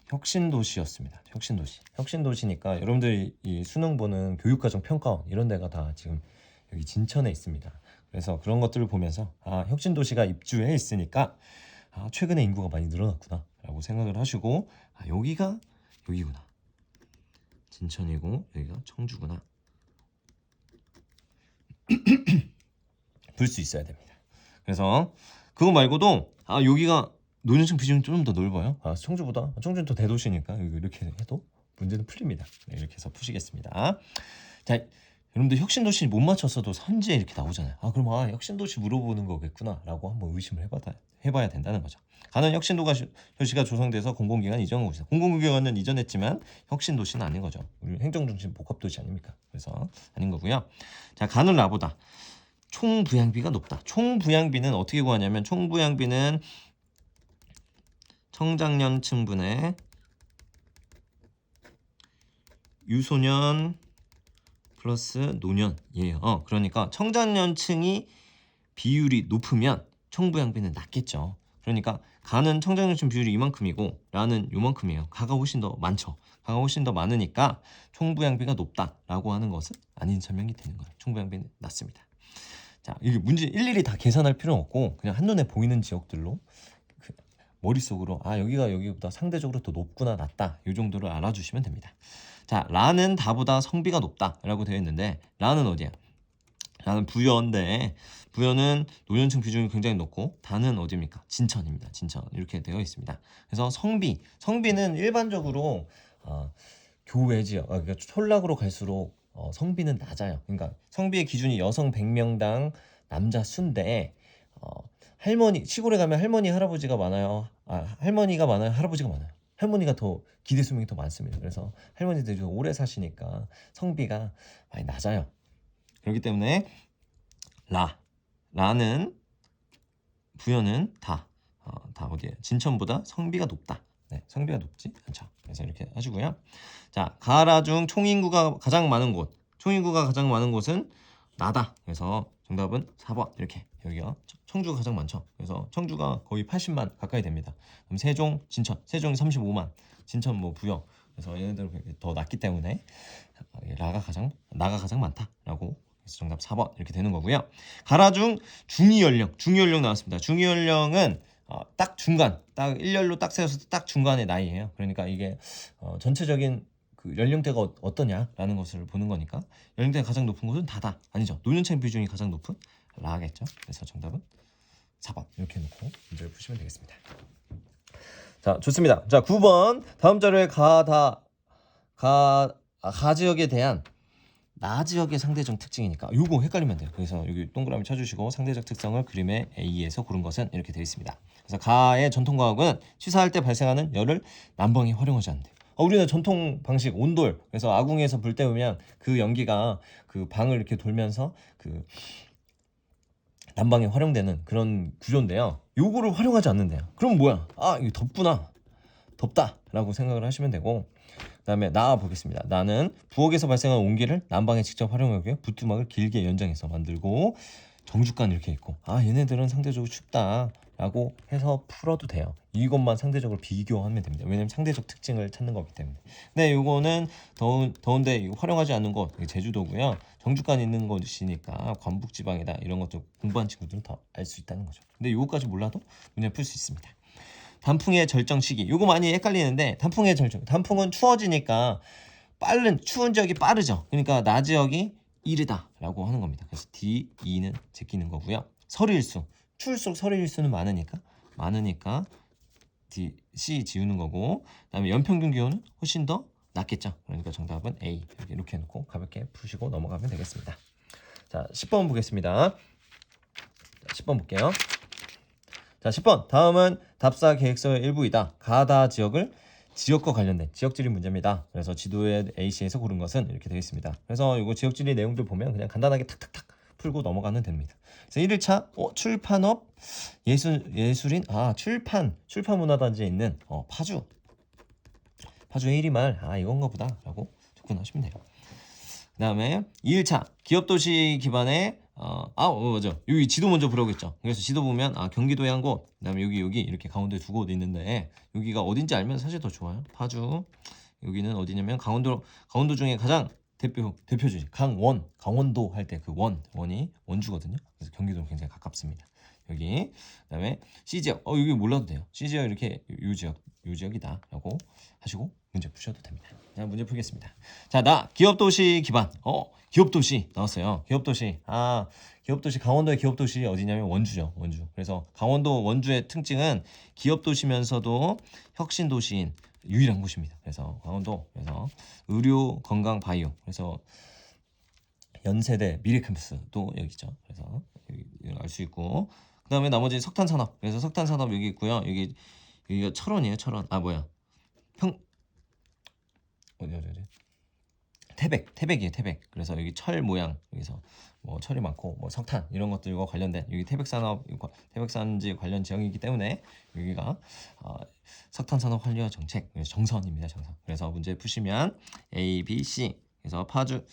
혁신도시였습니다. 혁신도시니까 여러분들이 이 수능 보는 교육과정 평가원 이런 데가 다 지금 여기 진천에 있습니다. 그래서 그런 것들을 보면서 혁신도시가 입주해 있으니까 최근에 인구가 많이 늘어났구나 라고 생각을 하시고, 여기가 여기구나, 진천이고 여기가 청주구나 볼 수 있어야 됩니다. 그래서 그거 말고도 여기가 노년층 비중이 좀 더 넓어요. 청주는 더 대도시니까 이렇게 해도 문제는 풀립니다. 이렇게 해서 푸시겠습니다. 자, 여러분들 혁신도시 못 맞췄어도 선지에 이렇게 나오잖아요. 그럼 혁신도시 물어보는 거겠구나 라고 한번 의심을 해봐야 된다는 거죠. 가는 혁신도시가 조성돼서 공공기관 이전한 곳이다. 공공기관은 이전했지만 혁신도시는 아닌 거죠. 우리 행정중심 복합도시 아닙니까? 그래서 아닌 거고요. 자, 가는 라보다 총부양비가 높다. 총부양비는 어떻게 구하냐면, 총부양비는 청장년층분의 유소년 플러스 노년이에요. 그러니까 청장년층이 비율이 높으면 총부양비는 낮겠죠. 그러니까 가는 청장년층 비율이 이만큼이고 라는 요만큼이에요. 가가 훨씬 더 많죠. 가가 훨씬 더 많으니까 총부양비가 높다라고 하는 것은 아닌 설명이 되는 거예요. 총부양비는 낮습니다. 자, 이게 문제 일일이 다 계산할 필요는 없고 그냥 한눈에 보이는 지역들로 머릿속으로 여기가 여기보다 상대적으로 더 높구나, 낮다, 이 정도를 알아주시면 됩니다. 자, 라는 다보다 성비가 높다 라고 되어 있는데, 라는 어디야? 라는 부여인데 부여는 노년층 비중이 굉장히 높고 다는 어디입니까? 진천입니다. 진천 이렇게 되어 있습니다. 그래서 성비는 일반적으로 교외 지역, 그러니까 촌락으로 갈수록 성비는 낮아요. 그러니까 성비의 기준이 여성 100명당 남자 수인데 할머니 시골에 가면 할머니 할아버지가 많아요. 할머니가 많아요. 할아버지가 많아요. 할머니가 더 기대 수명이 더 많습니다. 그래서 할머니들이 좀 오래 사시니까 성비가 많이 낮아요. 그렇기 때문에 라는 부여는 다 어디에 진천보다 성비가 높다. 네, 성비가 높지 않죠. 그래서 이렇게 하시고요. 자, 가라 중 총인구가 가장 많은 곳은 나다. 그래서 정답은 4번 이렇게 여기요. 청주가 가장 많죠. 그래서 청주가 거의 80만 가까이 됩니다. 그럼 세종, 진천, 세종이 35만, 진천 뭐 부여. 그래서 얘네들은 더 낮기 때문에 나가 가장 많다라고. 그래서 정답 4번 이렇게 되는 거고요. 가라 중 중위 연령 나왔습니다. 중위 연령은 딱 중간, 딱 일렬로 딱 세워서 딱 중간의 나이예요. 그러니까 이게 전체적인 그 연령대가 어떠냐라는 것을 보는 거니까 연령대가 가장 높은 곳은 다다. 아니죠. 노년층 비중이 가장 높은 라겠죠. 그래서 정답은 4번 이렇게 놓고 문제를 푸시면 되겠습니다. 자, 좋습니다. 자, 9번 다음 자료에 가 지역에 대한 나 지역의 상대적 특징이니까 요거 헷갈리면 돼요. 그래서 여기 동그라미 쳐주시고 상대적 특성을 그림의 A에서 고른 것은 이렇게 되어 있습니다. 그래서 가의 전통과학은 취사할 때 발생하는 열을 난방에 활용하지 않는데요. 우리는 전통 방식 온돌, 그래서 아궁이에서 불 때우면 그 연기가 그 방을 이렇게 돌면서 그 난방에 활용되는 그런 구조인데요. 요거를 활용하지 않는데요. 그럼 뭐야? 이거 덥구나. 덥다라고 생각을 하시면 되고, 그다음에 나 보겠습니다. 나는 부엌에서 발생한 온기를 난방에 직접 활용하고요. 부뚜막을 길게 연장해서 만들고 정주간 이렇게 있고 얘네들은 상대적으로 춥다라고 해서 풀어도 돼요. 이것만 상대적으로 비교하면 됩니다. 왜냐면 상대적 특징을 찾는 거기 때문에. 근데 이거는 더운데 활용하지 않는 곳 제주도고요. 정주간 있는 곳이니까 관북지방이다 이런 것도 공부한 친구들은 더 알 수 있다는 거죠. 근데 이거까지 몰라도 문제 풀 수 있습니다. 단풍의 절정 시기. 요거 많이 헷갈리는데 단풍의 절정. 단풍은 추워지니까 추운 지역이 빠르죠. 그러니까 낮 지역이 이르다라고 하는 겁니다. 그래서 D, E는 제끼는 거고요. 설일수. 추울수록 설일수는 많으니까 D, C 지우는 거고. 그다음에 연평균 기온은 훨씬 더 낮겠죠. 그러니까 정답은 A. 이렇게 해놓고 가볍게 푸시고 넘어가면 되겠습니다. 자, 10번 보겠습니다. 10번 볼게요. 자, 10번. 다음은 답사 계획서의 일부이다. 가다 지역과 관련된 지역지리 문제입니다. 그래서 지도의 A씨에서 고른 것은 이렇게 되어 있습니다. 그래서 이거 지역지리 내용들 보면 그냥 간단하게 탁탁탁 풀고 넘어가면 됩니다. 그래서 1일차 출판업 예술인 출판 문화단지에 있는 파주의 1위말 이건가 보다라고 접근하시면 돼요. 그 다음에 2일차 기업도시 기반의 맞아. 여기 지도 먼저 보라고 했죠. 그래서 지도 보면 경기도에 한 곳, 그 다음에 여기 이렇게 가운데 두 곳 있는데 여기가 어딘지 알면 사실 더 좋아요. 파주. 여기는 어디냐면 강원도 중에 가장 대표주지 강원도 할 때 그 원이 원주거든요. 그래서 경기도는 굉장히 가깝습니다. 여기. 그다음에 C지역. 여기 몰라도 돼요. C지역 이렇게 요 지역이다라고 하시고 문제 푸셔도 됩니다. 자, 문제 풀겠습니다. 자, 기업도시 기반. 기업도시 나왔어요. 기업도시. 기업도시 강원도의 기업도시 어디냐면 원주죠. 원주. 그래서 강원도 원주의 특징은 기업도시면서도 혁신도시인 유일한 곳입니다. 그래서 강원도. 그래서 의료, 건강, 바이오. 그래서 연세대 미래캠퍼스도 여기 있죠. 그래서 알 수 있고. 그다음에 나머지 석탄산업. 그래서 석탄산업 여기 있고요. 여기가 철원이에요. 철원. 어디 태백이에요. 태백. 그래서 여기 철 모양 여기서 뭐 철이 많고 뭐 석탄 이런 것들과 관련된 여기 태백산지 관련 지역이기 때문에 여기가 석탄산업 활력 정책 정선입니다. 정선. 그래서 문제 푸시면 A, B, C. 그래서 파주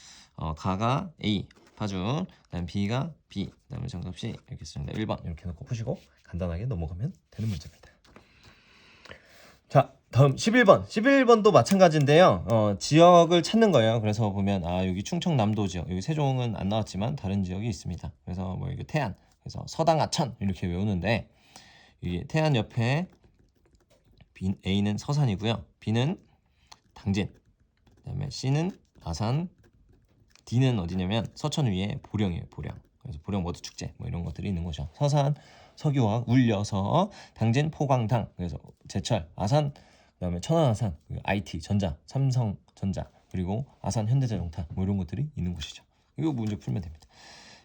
가가 A 파주, 그다음 B가 B, 그다음에 정답 C 이렇게 씁니다. 1번 이렇게 놓고 푸시고 간단하게 넘어가면 되는 문제입니다. 자, 다음 11번도 마찬가지인데요. 지역을 찾는 거예요. 그래서 보면 여기 충청남도 지역, 여기 세종은 안 나왔지만 다른 지역이 있습니다. 그래서 뭐 이게 태안, 그래서 서당하천 이렇게 외우는데 이 태안 옆에 A는 서산이고요. B는 당진, 그다음에 C는 아산, D는 어디냐면 서천 위에 보령이에요. 보령. 그래서 보령 워드 축제 뭐 이런 것들이 있는 곳이죠. 서산, 석유화학, 울여서, 당진, 포광당. 그래서 제철, 아산, 그다음에 천안아산, IT, 전자, 삼성전자, 그리고 아산 현대자동차 뭐 이런 것들이 있는 곳이죠. 이거 문제 풀면 됩니다.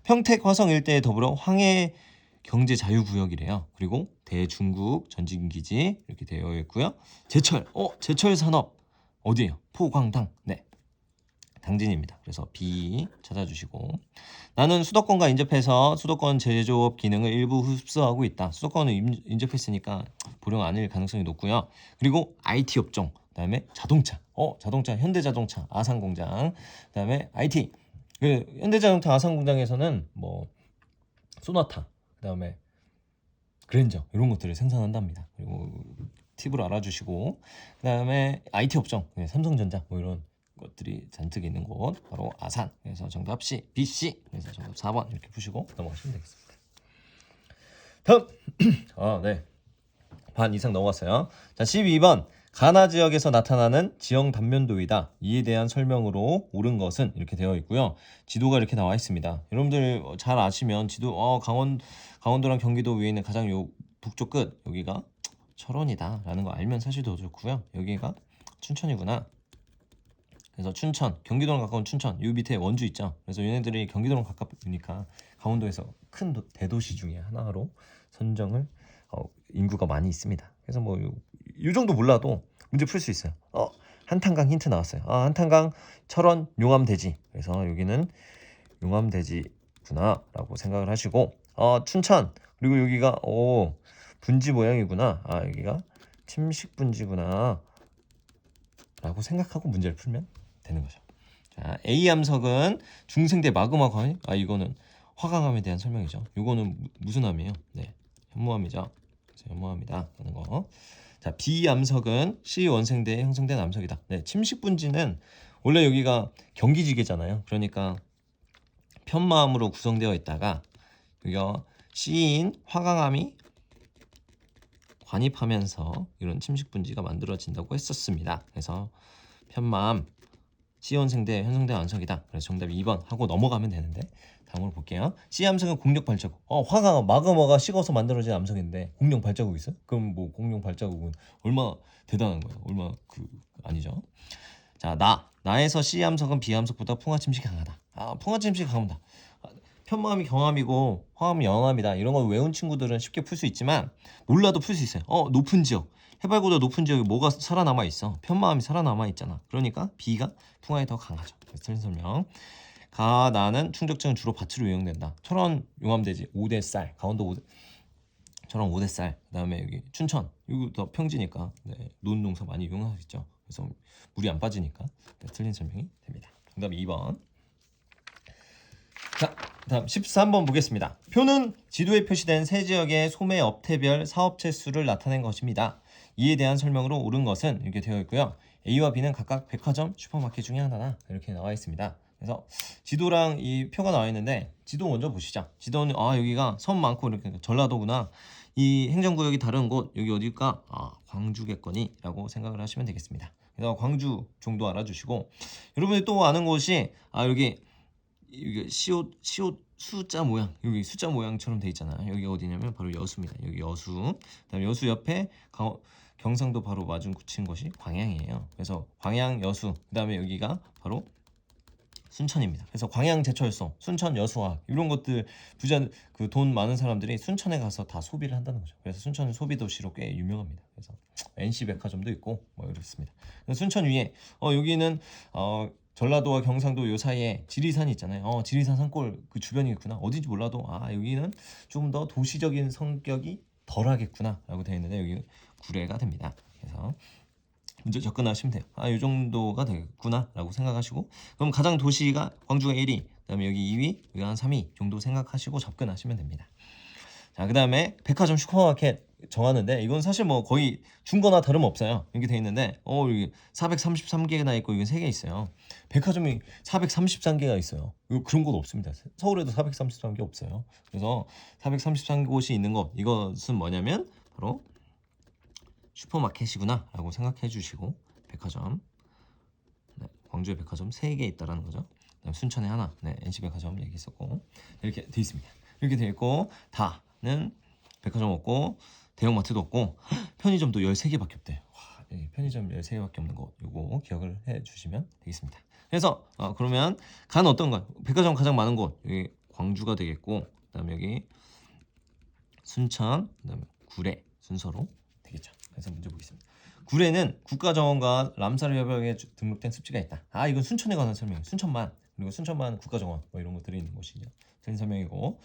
평택, 화성 일대에 더불어 황해 경제자유구역이래요. 그리고 대중국 전진기지 이렇게 되어 있고요. 제철, 제철 산업 어디예요? 포광당. 네, 당진입니다. 그래서 B 찾아주시고, 나는 수도권과 인접해서 수도권 제조업 기능을 일부 흡수하고 있다. 수도권을 인접했으니까 보령 아닐 가능성이 높고요. 그리고 IT 업종, 그다음에 자동차, 자동차 현대자동차 아산공장, 그다음에 IT 그 현대자동차 아산공장에서는 뭐 소나타, 그다음에 그랜저 이런 것들을 생산한답니다. 그리고 팁으로 알아주시고, 그다음에 IT 업종, 삼성전자 뭐 이런 것들이 잔뜩 있는 곳 바로 아산. 그래서 정답 C, B, C. 그래서 정답 4번 이렇게 푸시고 넘어가시면 되겠습니다. 다음 네, 반 이상 넘어갔어요. 자, 12번 가나 지역에서 나타나는 지형 단면도이다. 이에 대한 설명으로 옳은 것은 이렇게 되어 있고요. 지도가 이렇게 나와 있습니다. 여러분들 잘 아시면 지도 강원도랑 경기도 위에 있는 가장 북쪽 끝 여기가 철원이다라는 거 알면 사실 더 좋고요. 여기가 춘천이구나. 그래서 춘천, 경기도랑 가까운 춘천, 이 밑에 원주 있죠. 그래서 얘네들이 경기도랑 가깝으니까 강원도에서 큰 대도시 중에 하나로 선정을 인구가 많이 있습니다. 그래서 뭐 이 정도 몰라도 문제 풀 수 있어요. 한탄강 힌트 나왔어요. 한탄강, 철원, 용암대지. 그래서 여기는 용암대지구나라고 생각을 하시고, 춘천, 그리고 여기가 분지 모양이구나. 여기가 침식 분지구나 라고 생각하고 문제를 풀면 되는 거죠. 자, A 함석은 중생대 마그마 광이, 이거는 화강암에 대한 설명이죠. 이거는 무슨 암이에요? 네, 현무암이죠. 그래서 현무암이다 하는 거. 자, B 암석은 C 원생대에 형성된 암석이다. 네, 침식 분지는 원래 여기가 경기지계잖아요. 그러니까 편마암으로 구성되어 있다가 여기가 C인 화강암이 관입하면서 이런 침식 분지가 만들어진다고 했었습니다. 그래서 편마암 C원생대 현성된 암석이다. 그래서 정답 2번 하고 넘어가면 되는데, 다음으로 볼게요. C 암석은 공룡 발자국. 화가 마그마가 식어서 만들어진 암석인데 공룡 발자국 있어요? 그럼 뭐 공룡 발자국은 얼마나 대단한 거예요? 얼마나 아니죠? 자, 나에서 C 암석은 B 암석보다 풍화 침식이 강하다. 풍화 침식이 강하다. 편마음이 경암이고 화암이 영암이다. 이런 걸 외운 친구들은 쉽게 풀 수 있지만 몰라도 풀 수 있어요. 높은 지역, 해발보다 높은 지역에 뭐가 살아남아 있어? 편마음이 살아남아 있잖아. 그러니까 B가 풍화에 더 강하죠. 틀린 설명. 나는 충족증은 주로 밭으로 이용된다. 철원 용암대지 5대 쌀, 강원도 5대, 철원 5대 쌀. 그다음에 여기 춘천, 이거 더 평지니까 논농사 많이 이용하겠죠. 그래서 물이 안 빠지니까 틀린 설명이 됩니다. 정답 2번. 자, 다음 13번 보겠습니다. 표는 지도에 표시된 세 지역의 소매 업태별 사업체 수를 나타낸 것입니다. 이에 대한 설명으로 옳은 것은 이렇게 되어 있고요. A와 B는 각각 백화점, 슈퍼마켓 중에 하나다. 이렇게 나와 있습니다. 그래서 지도랑 이 표가 나와 있는데, 지도 먼저 보시죠. 지도는 여기가 섬 많고 이렇게 전라도구나. 이 행정구역이 다른 곳, 여기 어딜까? 광주겠거니라고 생각을 하시면 되겠습니다. 그래서 광주 정도 알아주시고, 여러분이 또 아는 곳이 여기 시옷 숫자 모양, 여기 숫자 모양처럼 돼 있잖아요. 여기 어디냐면 바로 여수입니다. 여기 여수. 그다음에 여수 옆에 경상도 바로 마주친 곳이 광양이에요. 그래서 광양, 여수. 그다음에 여기가 바로 순천입니다. 그래서 광양 제철소, 순천 여수화학 이런 것들 돈 많은 사람들이 순천에 가서 다 소비를 한다는 거죠. 그래서 순천은 소비 도시로 꽤 유명합니다. 그래서 NC 백화점도 있고 뭐 이렇습니다. 순천 위에 여기는 전라도와 경상도 요 사이에 지리산이 있잖아요. 지리산 산골 그 주변이 있구나. 어딘지 몰라도 여기는 좀 더 도시적인 성격이 덜하겠구나라고 되어 있는데 여기 구례가 됩니다. 그래서 문제 접근하시면 돼요. 이 정도가 되겠구나라고 생각하시고, 그럼 가장 도시가 광주가 1위, 그다음에 여기 2위, 여기 한 3위 정도 생각하시고 접근하시면 됩니다. 자, 그다음에 백화점 슈퍼마켓 정하는데 이건 사실 뭐 거의 중거나 다름없어요. 이렇게 돼 있는데 여기 433개나 있고 여기 3개 있어요. 백화점이 433개가 있어요. 그런 곳 없습니다. 서울에도 433개 없어요. 그래서 433곳이 있는 것, 이것은 뭐냐면 바로 슈퍼마켓이구나 라고 생각해 주시고, 백화점, 광주에 백화점 3개 있다라는 거죠. 그다음 순천에 하나, 네, NC백화점 얘기했었고 이렇게 돼 있습니다. 이렇게 돼 있고 다는 백화점 없고 대형마트도 없고 편의점도 13개밖에 없대요. 와, 편의점 13개밖에 없는 거 요거 기억을 해 주시면 되겠습니다. 그래서 그러면 간 어떤 거? 백화점 가장 많은 곳 여기 광주가 되겠고 그다음에 여기 순천, 그다음에 구례 순서로 되겠죠. 그래서 문제 보겠습니다. 구례는 국가정원과 람사르 협약에 등록된 습지가 있다. 이건 순천에 관한 설명이에요. 순천만 그리고 순천만 국가정원 뭐 이런 것들이 있는 곳이죠. 틀린 설명이고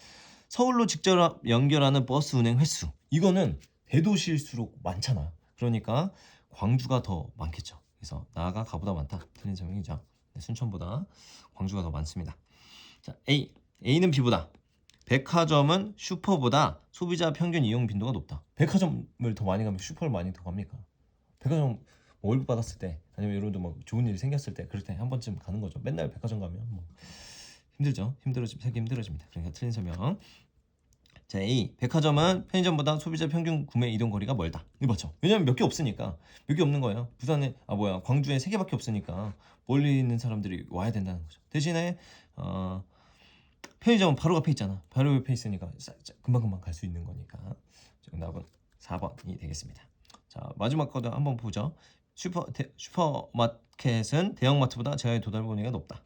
서울로 직접 연결하는 버스 운행 횟수 이거는 대도시일수록 많잖아. 그러니까 광주가 더 많겠죠. 그래서 나가 가보다 많다. 틀린 설명이죠. 네, 순천보다 광주가 더 많습니다. 자, A는 B보다 백화점은 슈퍼보다 소비자 평균 이용 빈도가 높다. 백화점을 더 많이 가면 슈퍼를 많이 더 갑니까? 백화점 뭐 월급 받았을 때 아니면 여러분들 뭐 좋은 일이 생겼을 때 그럴 때 한 번쯤 가는 거죠. 맨날 백화점 가면 뭐 힘들죠. 살기 힘들어집니다. 그러니까 틀린 설명. 자, A. 백화점은 편의점보다 소비자 평균 구매 이동 거리가 멀다. 이거 맞죠? 왜냐면 몇 개 없으니까. 몇 개 없는 거예요. 부산에 광주에 3개밖에 없으니까 멀리 있는 사람들이 와야 된다는 거죠. 대신에 편의점은 바로 앞에 있잖아. 바로 옆에 있으니까 금방금방 갈 수 있는 거니까. 정답은 4번이 되겠습니다. 자, 마지막 거도 한번 보죠. 슈퍼마켓은 대형마트보다 제한의 도달 범위가 높다.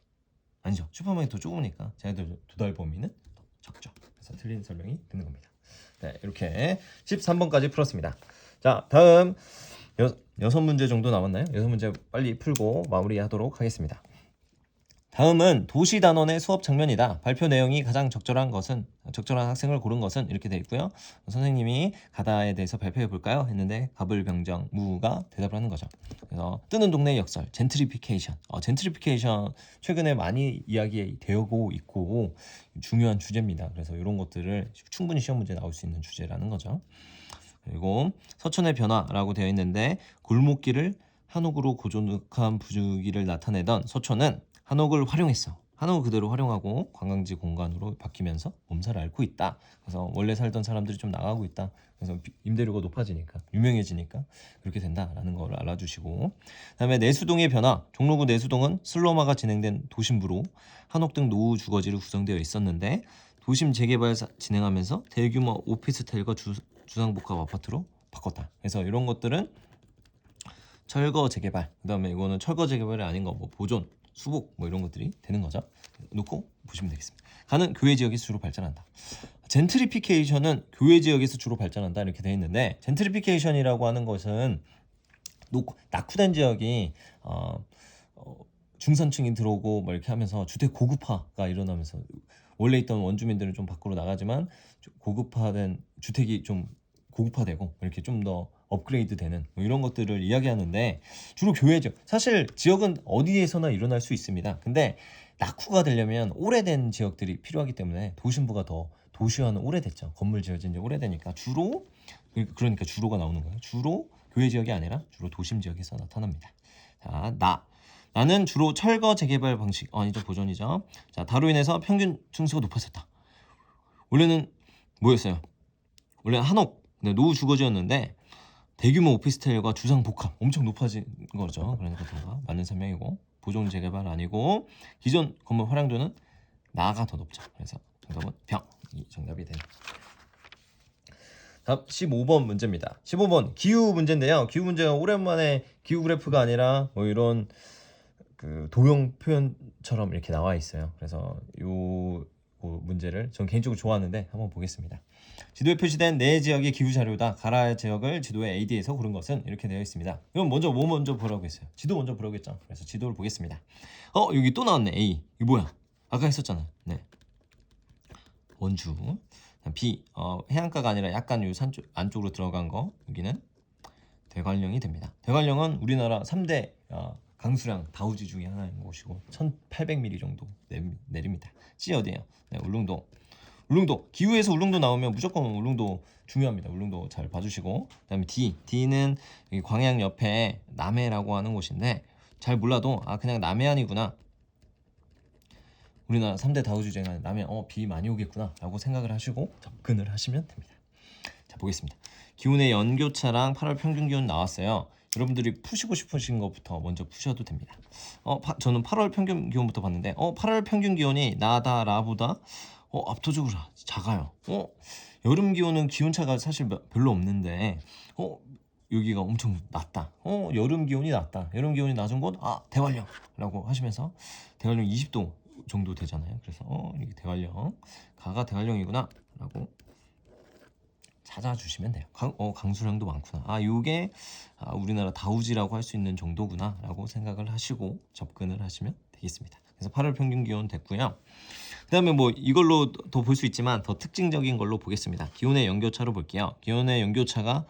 아니죠. 슈퍼마켓이 더 좁으니까 제한의 도달 범위는 더 적죠. 그래서 틀린 설명이 되는 겁니다. 네, 이렇게 13번까지 풀었습니다. 자, 다음 6문제 정도 남았나요? 6문제 빨리 풀고 마무리하도록 하겠습니다. 다음은 도시 단원의 수업 장면이다. 발표 내용이 가장 적절한 학생을 고른 것은 이렇게 되어 있고요. 선생님이 가다에 대해서 발표해 볼까요? 했는데 가불병정 무가 대답을 하는 거죠. 그래서 뜨는 동네의 역설, 젠트리피케이션. 젠트리피케이션 최근에 많이 이야기되고 있고 중요한 주제입니다. 그래서 이런 것들을 충분히 시험 문제에 나올 수 있는 주제라는 거죠. 그리고 서천의 변화라고 되어 있는데 골목길을 한옥으로 고조한 부주기를 나타내던 서천은 한옥을 활용했어. 한옥을 그대로 활용하고 관광지 공간으로 바뀌면서 몸살을 앓고 있다. 그래서 원래 살던 사람들이 좀 나가고 있다. 그래서 임대료가 높아지니까 유명해지니까 그렇게 된다라는 걸 알아주시고 그다음에 내수동의 변화. 종로구 내수동은 슬로마가 진행된 도심부로 한옥 등 노후 주거지로 구성되어 있었는데 도심 재개발 진행하면서 대규모 오피스텔과 주상복합 아파트로 바꿨다. 그래서 이런 것들은 철거 재개발, 그다음에 이거는 철거 재개발이 아닌 거 뭐 보존, 수복 뭐 이런 것들이 되는 거죠. 놓고 보시면 되겠습니다. 가는 교외 지역에서 주로 발전한다. 젠트리피케이션은 교외 지역에서 주로 발전한다 이렇게 되어 있는데 젠트리피케이션이라고 하는 것은 낙후된 지역이 중산층이 들어오고 뭐 이렇게 하면서 주택 고급화가 일어나면서 원래 있던 원주민들은 좀 밖으로 나가지만 고급화된 주택이 좀 고급화되고 이렇게 좀 더 업그레이드 되는 뭐 이런 것들을 이야기하는데 주로 교외 지역 사실 지역은 어디에서나 일어날 수 있습니다. 근데 낙후가 되려면 오래된 지역들이 필요하기 때문에 도심부가 더 도시화는 오래됐죠. 건물 지어진 지 오래되니까 그러니까 주로가 나오는 거예요. 주로 교외 지역이 아니라 주로 도심 지역에서 나타납니다. 자, 나는 주로 철거 재개발 방식 아니죠, 보존이죠. 자, 다로 인해서 평균 층수가 높아졌다. 원래는 뭐였어요? 원래 한옥 노후 주거지였는데 대규모 오피스텔과 주상 복합 엄청 높아진 거죠. 그러니까 뭔가 맞는 설명이고 보존 재개발 아니고 기존 건물 활용도는 나가 더 높죠. 그래서 정답은 병이 정답이 됩니다. 다음 15번 문제입니다. 15번 기후 문제인데요. 기후 문제가 오랜만에 기후 그래프가 아니라 뭐 이런 그 도형 표현처럼 이렇게 나와 있어요. 그래서 요 문제를 전 개인적으로 좋아하는데 한번 보겠습니다. 지도에 표시된 네 지역의 기후 자료다. 가라 지역을 지도에 AD에서 고른 것은 이렇게 되어 있습니다. 그럼 먼저 보라고 했어요? 지도 먼저 보라고 했죠. 그래서 지도를 보겠습니다. 여기 또 나왔네. A. 이거 뭐야? 아까 했었잖아. 네. 원주. B. 해안가가 아니라 약간 요 산 안쪽으로 들어간 거. 여기는 대관령이 됩니다. 대관령은 우리나라 3대 강수량 다우지 중에 하나인 곳이고 1800mm 정도 내립니다. C 어디예요? 네, 울릉도. 기후에서 울릉도 나오면 무조건 울릉도 중요합니다. 울릉도 잘 봐주시고 그다음에 D는 여기 광양 옆에 남해라고 하는 곳인데 잘 몰라도 그냥 남해안이구나. 우리나라 3대 다우지 중에 하나 남해 비 많이 오겠구나 라고 생각을 하시고 접근을 하시면 됩니다. 자, 보겠습니다. 기온의 연교차랑 8월 평균 기온 나왔어요. 여러분들이 푸시고 싶으신 것부터 먼저 푸셔도 됩니다. 저는 8월 평균 기온부터 봤는데 8월 평균 기온이 나다 라보다 압도적으로 작아요. 여름 기온은 기온차가 사실 별로 없는데 여기가 엄청 낮다. 여름 기온이 낮다. 여름 기온이 낮은 곳 대관령이라고 하시면서 대관령 20도 정도 되잖아요. 그래서 이게 대관령 가가 대관령이구나라고 찾아주시면 돼요. 강수량도 많구나. 요게 우리나라 다우지라고 할 수 있는 정도구나라고 생각을 하시고 접근을 하시면 되겠습니다. 그래서 8월 평균 기온 됐고요. 그 다음에 뭐 이걸로 더 볼 수 있지만 더 특징적인 걸로 보겠습니다. 기온의 연교차로 볼게요. 기온의 연교차가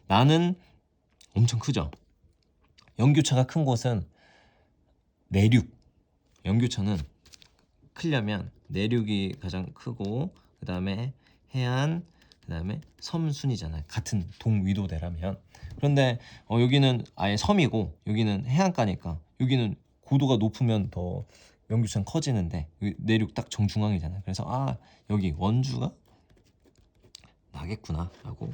나는 엄청 크죠. 연교차가 큰 곳은 내륙. 연교차는 크려면 내륙이 가장 크고 그 다음에 해안, 그 다음에 섬 순이잖아요. 같은 동위도대라면. 그런데 여기는 아예 섬이고 여기는 해안가니까 여기는 고도가 높으면 더 연교차는 커지는데 내륙 딱 정중앙이잖아요. 그래서 여기 원주가 나겠구나 라고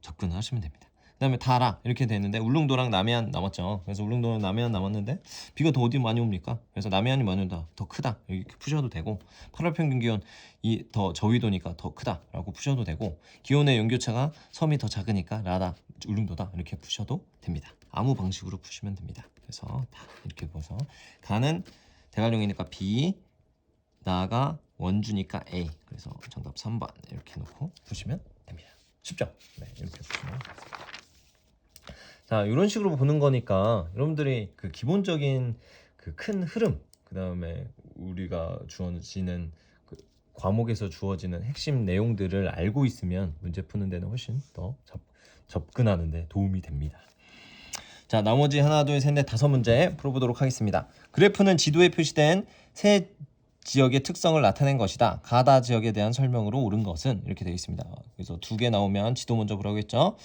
접근을 하시면 됩니다. 그 다음에 다라 이렇게 되는데 울릉도랑 남해안 남았죠. 그래서 울릉도랑 남해안 남았는데 비가 더 어디 많이 옵니까? 그래서 남해안이 많이 온다. 더 크다. 이렇게 푸셔도 되고 8월 평균 기온이 더 저위도니까 더 크다라고 푸셔도 되고 기온의 연교차가 섬이 더 작으니까 라다 울릉도다 이렇게 푸셔도 됩니다. 아무 방식으로 푸시면 됩니다. 그래서 다 이렇게 보서 가는 대관령이니까 B, 나가 원주니까 A. 그래서 정답 3번 이렇게 놓고 푸시면 됩니다. 쉽죠? 네, 이렇게 보시면 됩니다. 자, 이런 식으로 보는 거니까 여러분들이 그 기본적인 그 큰 흐름, 그 다음에 우리가 주어지는 그 과목에서 주어지는 핵심 내용들을 알고 있으면 문제 푸는 데는 훨씬 더 접근하는 데 도움이 됩니다. 자, 나머지 하나, 둘, 셋, 넷, 5문제 풀어보도록 하겠습니다. 그래프는 지도에 표시된 세 지역의 특성을 나타낸 것이다. 가다 지역에 대한 설명으로 옳은 것은 이렇게 되어 있습니다. 그래서 2개 나오면 지도 먼저 보라고 했죠.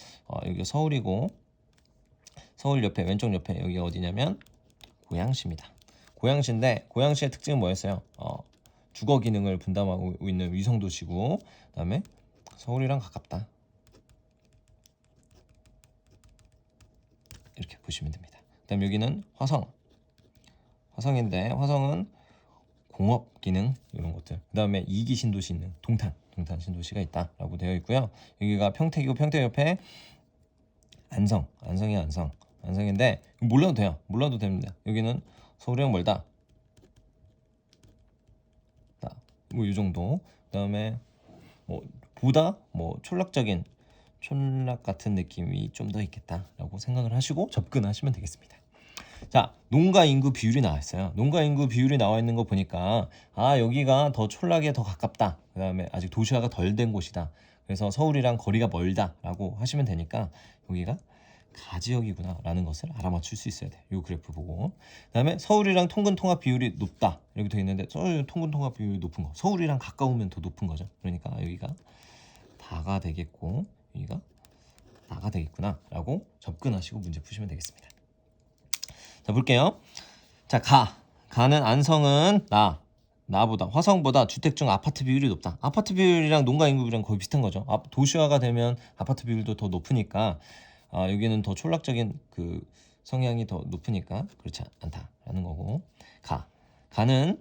여기 서울이고 서울 옆에 왼쪽 옆에 여기 어디냐면 고양시입니다. 고양시인데 고양시의 특징은 뭐였어요? 주거 기능을 분담하고 있는 위성 도시고 그다음에 서울이랑 가깝다. 이렇게 보시면 됩니다. 그다음 여기는 화성인데 화성은 공업 기능 이런 것들. 그다음에 2기 신도시 있는 동탄 신도시가 있다라고 되어 있고요. 여기가 평택이고 평택 옆에 안성인데 몰라도 돼요. 몰라도 됩니다. 여기는 서울이랑 멀다. 뭐 이 정도. 그다음에 보다 촌락적인 촌락 같은 느낌이 좀 더 있겠다라고 생각을 하시고 접근하시면 되겠습니다. 자, 농가 인구 비율이 나와 있어요. 농가 인구 비율이 나와 있는 거 보니까 여기가 더 촌락에 더 가깝다. 그다음에 아직 도시화가 덜 된 곳이다. 그래서 서울이랑 거리가 멀다라고 하시면 되니까 여기가 가지역이구나 라는 것을 알아맞힐 수 있어야 돼요. 이 그래프 보고. 그다음에 서울이랑 통근 통합 비율이 높다 이렇게 되어 있는데 서울 통근 통합 비율이 높은 거 서울이랑 가까우면 더 높은 거죠. 그러니까 여기가 다가 되겠고 여기가 나가 되겠구나 라고 접근하시고 문제 푸시면 되겠습니다. 자, 볼게요. 자, 가는 안성은 나보다 화성보다 주택 중 아파트 비율이 높다. 아파트 비율이랑 농가 인구 비율이랑 거의 비슷한 거죠. 도시화가 되면 아파트 비율도 더 높으니까 여기는 더 촌락적인 그 성향이 더 높으니까 그렇지 않다라는 거고. 가는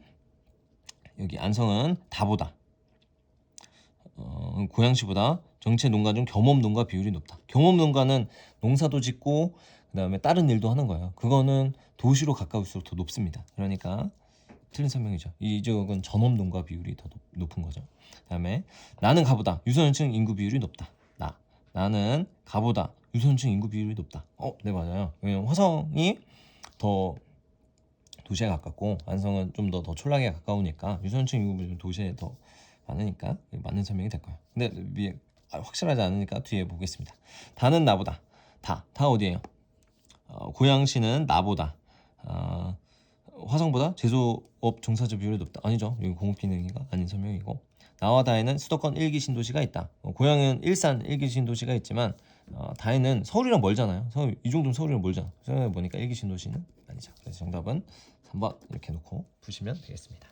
여기 안성은 다보다 고양시보다 전체 농가 중 겸업 농가 비율이 높다. 겸업 농가는 농사도 짓고 그다음에 다른 일도 하는 거예요. 그거는 도시로 가까울수록 더 높습니다. 그러니까 틀린 설명이죠. 이 지역은 전업 농가 비율이 더 높은 거죠. 그다음에 나는 가보다 유소년층 인구 비율이 높다. 나는 가보다 유소년층 인구 비율이 높다. 네, 맞아요. 왜냐면 화성이 더 도시에 가깝고 안성은 좀 더 촌락에 가까우니까 유소년층 인구 비율은 도시에 더 많으니까 맞는 설명이 될 거예요. 근데 확실하지 않으니까 뒤에 보겠습니다. 다는 나보다. 다 어디예요? 고양시는 나보다 화성보다 제조업 종사자 비율이 높다. 아니죠. 여기 공업기능이가 아닌 설명이고. 나와 다에는 수도권 1기 신도시가 있다. 고양은 일산 1기 신도시가 있지만 다에는 서울이랑 멀잖아요. 이 정도면 서울이랑 멀잖아. 생각해보니까 1기 신도시는 아니죠. 그래서 정답은 3번 이렇게 놓고 푸시면 되겠습니다.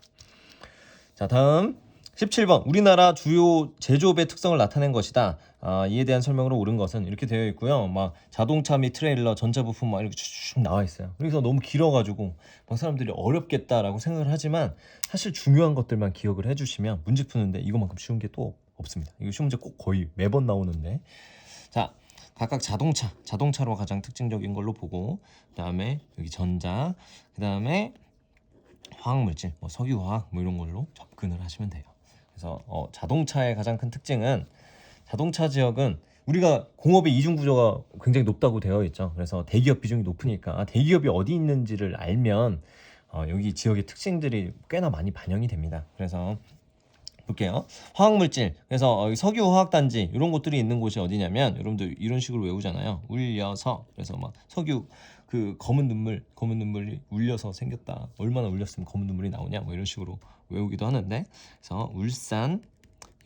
자, 다음 17번 우리나라 주요 제조업의 특성을 나타낸 것이다. 이에 대한 설명으로 옳은 것은 이렇게 되어 있고요. 막 자동차 및 트레일러, 전자 부품 막 이렇게 쭉 나와 있어요. 그래서 너무 길어가지고 막 사람들이 어렵겠다라고 생각을 하지만 사실 중요한 것들만 기억을 해주시면 문제 푸는데 이거만큼 쉬운 게 또 없습니다. 이거 쉬운 문제 꼭 거의 매번 나오는데 자 각각 자동차로 가장 특징적인 걸로 보고 그 다음에 여기 전자, 그 다음에 화학물질, 뭐 석유화학 뭐 이런 걸로 접근을 하시면 돼요. 그래서 자동차의 가장 큰 특징은 자동차 지역은 우리가 공업의 이중 구조가 굉장히 높다고 되어 있죠. 그래서 대기업 비중이 높으니까 대기업이 어디 있는지를 알면 여기 지역의 특징들이 꽤나 많이 반영이 됩니다. 그래서 볼게요. 화학물질. 그래서 석유화학단지 이런 곳들이 있는 곳이 어디냐면 여러분들 이런 식으로 외우잖아요. 울려서. 그래서 막 석유 그 검은 눈물이 울려서 생겼다. 얼마나 울렸으면 검은 눈물이 나오냐. 뭐 이런 식으로 외우기도 하는데, 그래서 울산,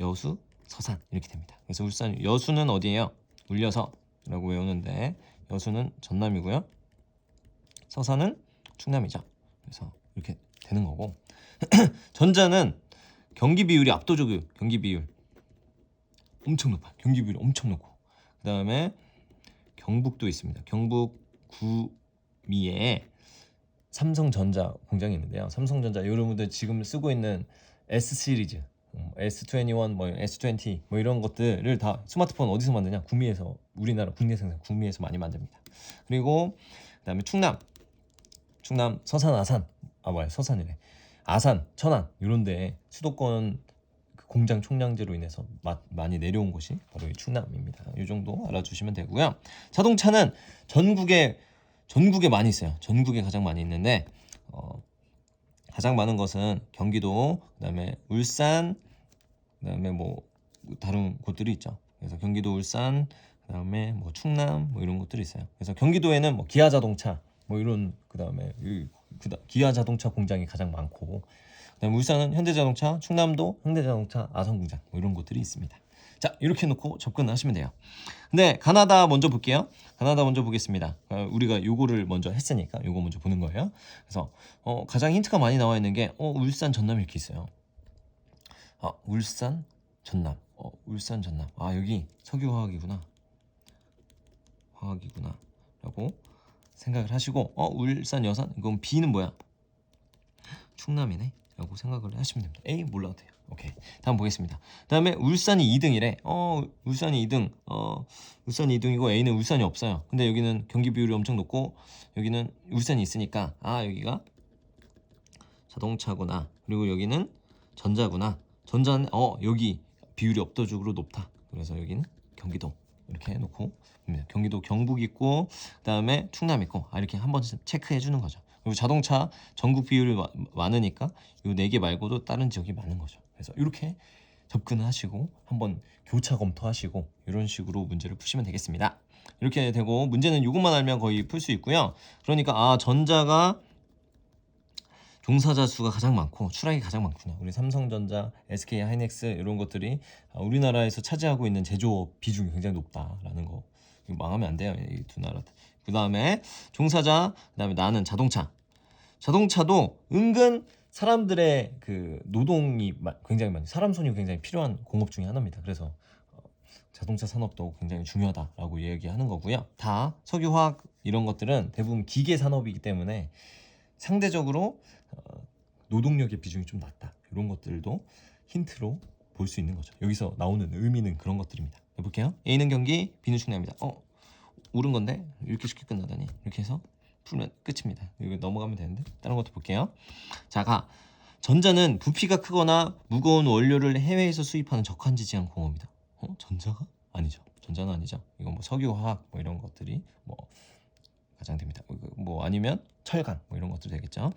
여수, 서산 이렇게 됩니다. 그래서 울산 여수는 어디예요? 울려서라고 외우는데 여수는 전남이고요. 서산은 충남이죠. 그래서 이렇게 되는 거고 전자는 경기 비율이 압도적이에요. 경기 비율 엄청 높아요. 경기 비율이 엄청 높고 그 다음에 경북도 있습니다. 경북 구미에 삼성전자 공장이 있는데요. 삼성전자 여러분들 지금 쓰고 있는 S 시리즈 S21, 뭐 S20 뭐 이런 것들을 다 스마트폰 어디서 만드냐? 구미에서 우리나라 국내 생산 구미에서 많이 만듭니다. 그리고 그다음에 충남 서산 아산 서산이래. 아산 천안 이런데 수도권 공장 총량제로 인해서 많이 내려온 곳이 바로 이 충남입니다. 이 정도 알아주시면 되고요. 자동차는 전국에 많이 있어요. 전국에 가장 많이 있는데 가장 많은 것은 경기도, 그다음에 울산, 그다음에 뭐 다른 곳들이 있죠. 그래서 경기도, 울산, 그다음에 뭐 충남 뭐 이런 곳들이 있어요. 그래서 경기도에는 뭐 기아 자동차 뭐 이런 그다음에 기아 자동차 공장이 가장 많고, 그다음에 울산은 현대자동차, 충남도 현대자동차 아산 공장 뭐 이런 곳들이 있습니다. 자 이렇게 놓고 접근하시면 돼요. 근데 가나다 먼저 볼게요. 가나다 먼저 보겠습니다. 우리가 요거를 먼저 했으니까 요거 먼저 보는 거예요. 그래서 가장 힌트가 많이 나와 있는 게 울산 전남 이렇게 있어요. 울산 전남. 울산 전남. 여기 석유화학이구나. 라고 생각을 하시고 울산 여산 이건 B는 뭐야? 충남이네 라고 생각을 하시면 됩니다. A 몰라도 돼요. 오케이. 다음 보겠습니다. 다음에 울산이 2등이래. 울산이 2등. 울산이 2등이고 A는 울산이 없어요. 근데 여기는 경기 비율이 엄청 높고 여기는 울산이 있으니까 여기가 자동차구나. 그리고 여기는 전자구나. 전자는 여기 비율이 압도적으로 높다. 그래서 여기는 경기도 이렇게 해놓고 경기도 경북 있고 그다음에 충남 있고 이렇게 한번 체크해 주는 거죠. 그리고 자동차 전국 비율이 많으니까 이 4개 말고도 다른 지역이 많은 거죠. 그래서 이렇게 접근하시고 한번 교차 검토하시고 이런 식으로 문제를 푸시면 되겠습니다. 이렇게 되고 문제는 이것만 알면 거의 풀 수 있고요. 그러니까 전자가 종사자 수가 가장 많고 출하액이 가장 많구나. 우리 삼성전자, SK 하이닉스 이런 것들이 우리나라에서 차지하고 있는 제조업 비중이 굉장히 높다라는 거. 이거 망하면 안 돼요. 이 두 나라. 그 다음에 종사자, 그 다음에 나는 자동차도 은근 사람들의 그 노동이 굉장히 많이 사람 손이 굉장히 필요한 공업 중에 하나입니다. 그래서 자동차 산업도 굉장히 중요하다라고 얘기하는 거고요. 다 석유화학 이런 것들은 대부분 기계 산업이기 때문에 상대적으로 노동력의 비중이 좀 낮다. 이런 것들도 힌트로 볼 수 있는 거죠. 여기서 나오는 의미는 그런 것들입니다. 해볼게요. A는 경기, B는 충남입니다. 옳은 건데 이렇게 쉽게 끝나다니. 이렇게 해서 풀면 끝입니다. 이거 넘어가면 되는데 다른 것도 볼게요. 자, 전자는 부피가 크거나 무거운 원료를 해외에서 수입하는 적한지 제한 공업이다. 전자가? 아니죠. 전자는 아니죠. 이건 뭐 석유화학 뭐 이런 것들이 뭐 가장 됩니다. 뭐 아니면 철강 뭐 이런 것도 되겠죠.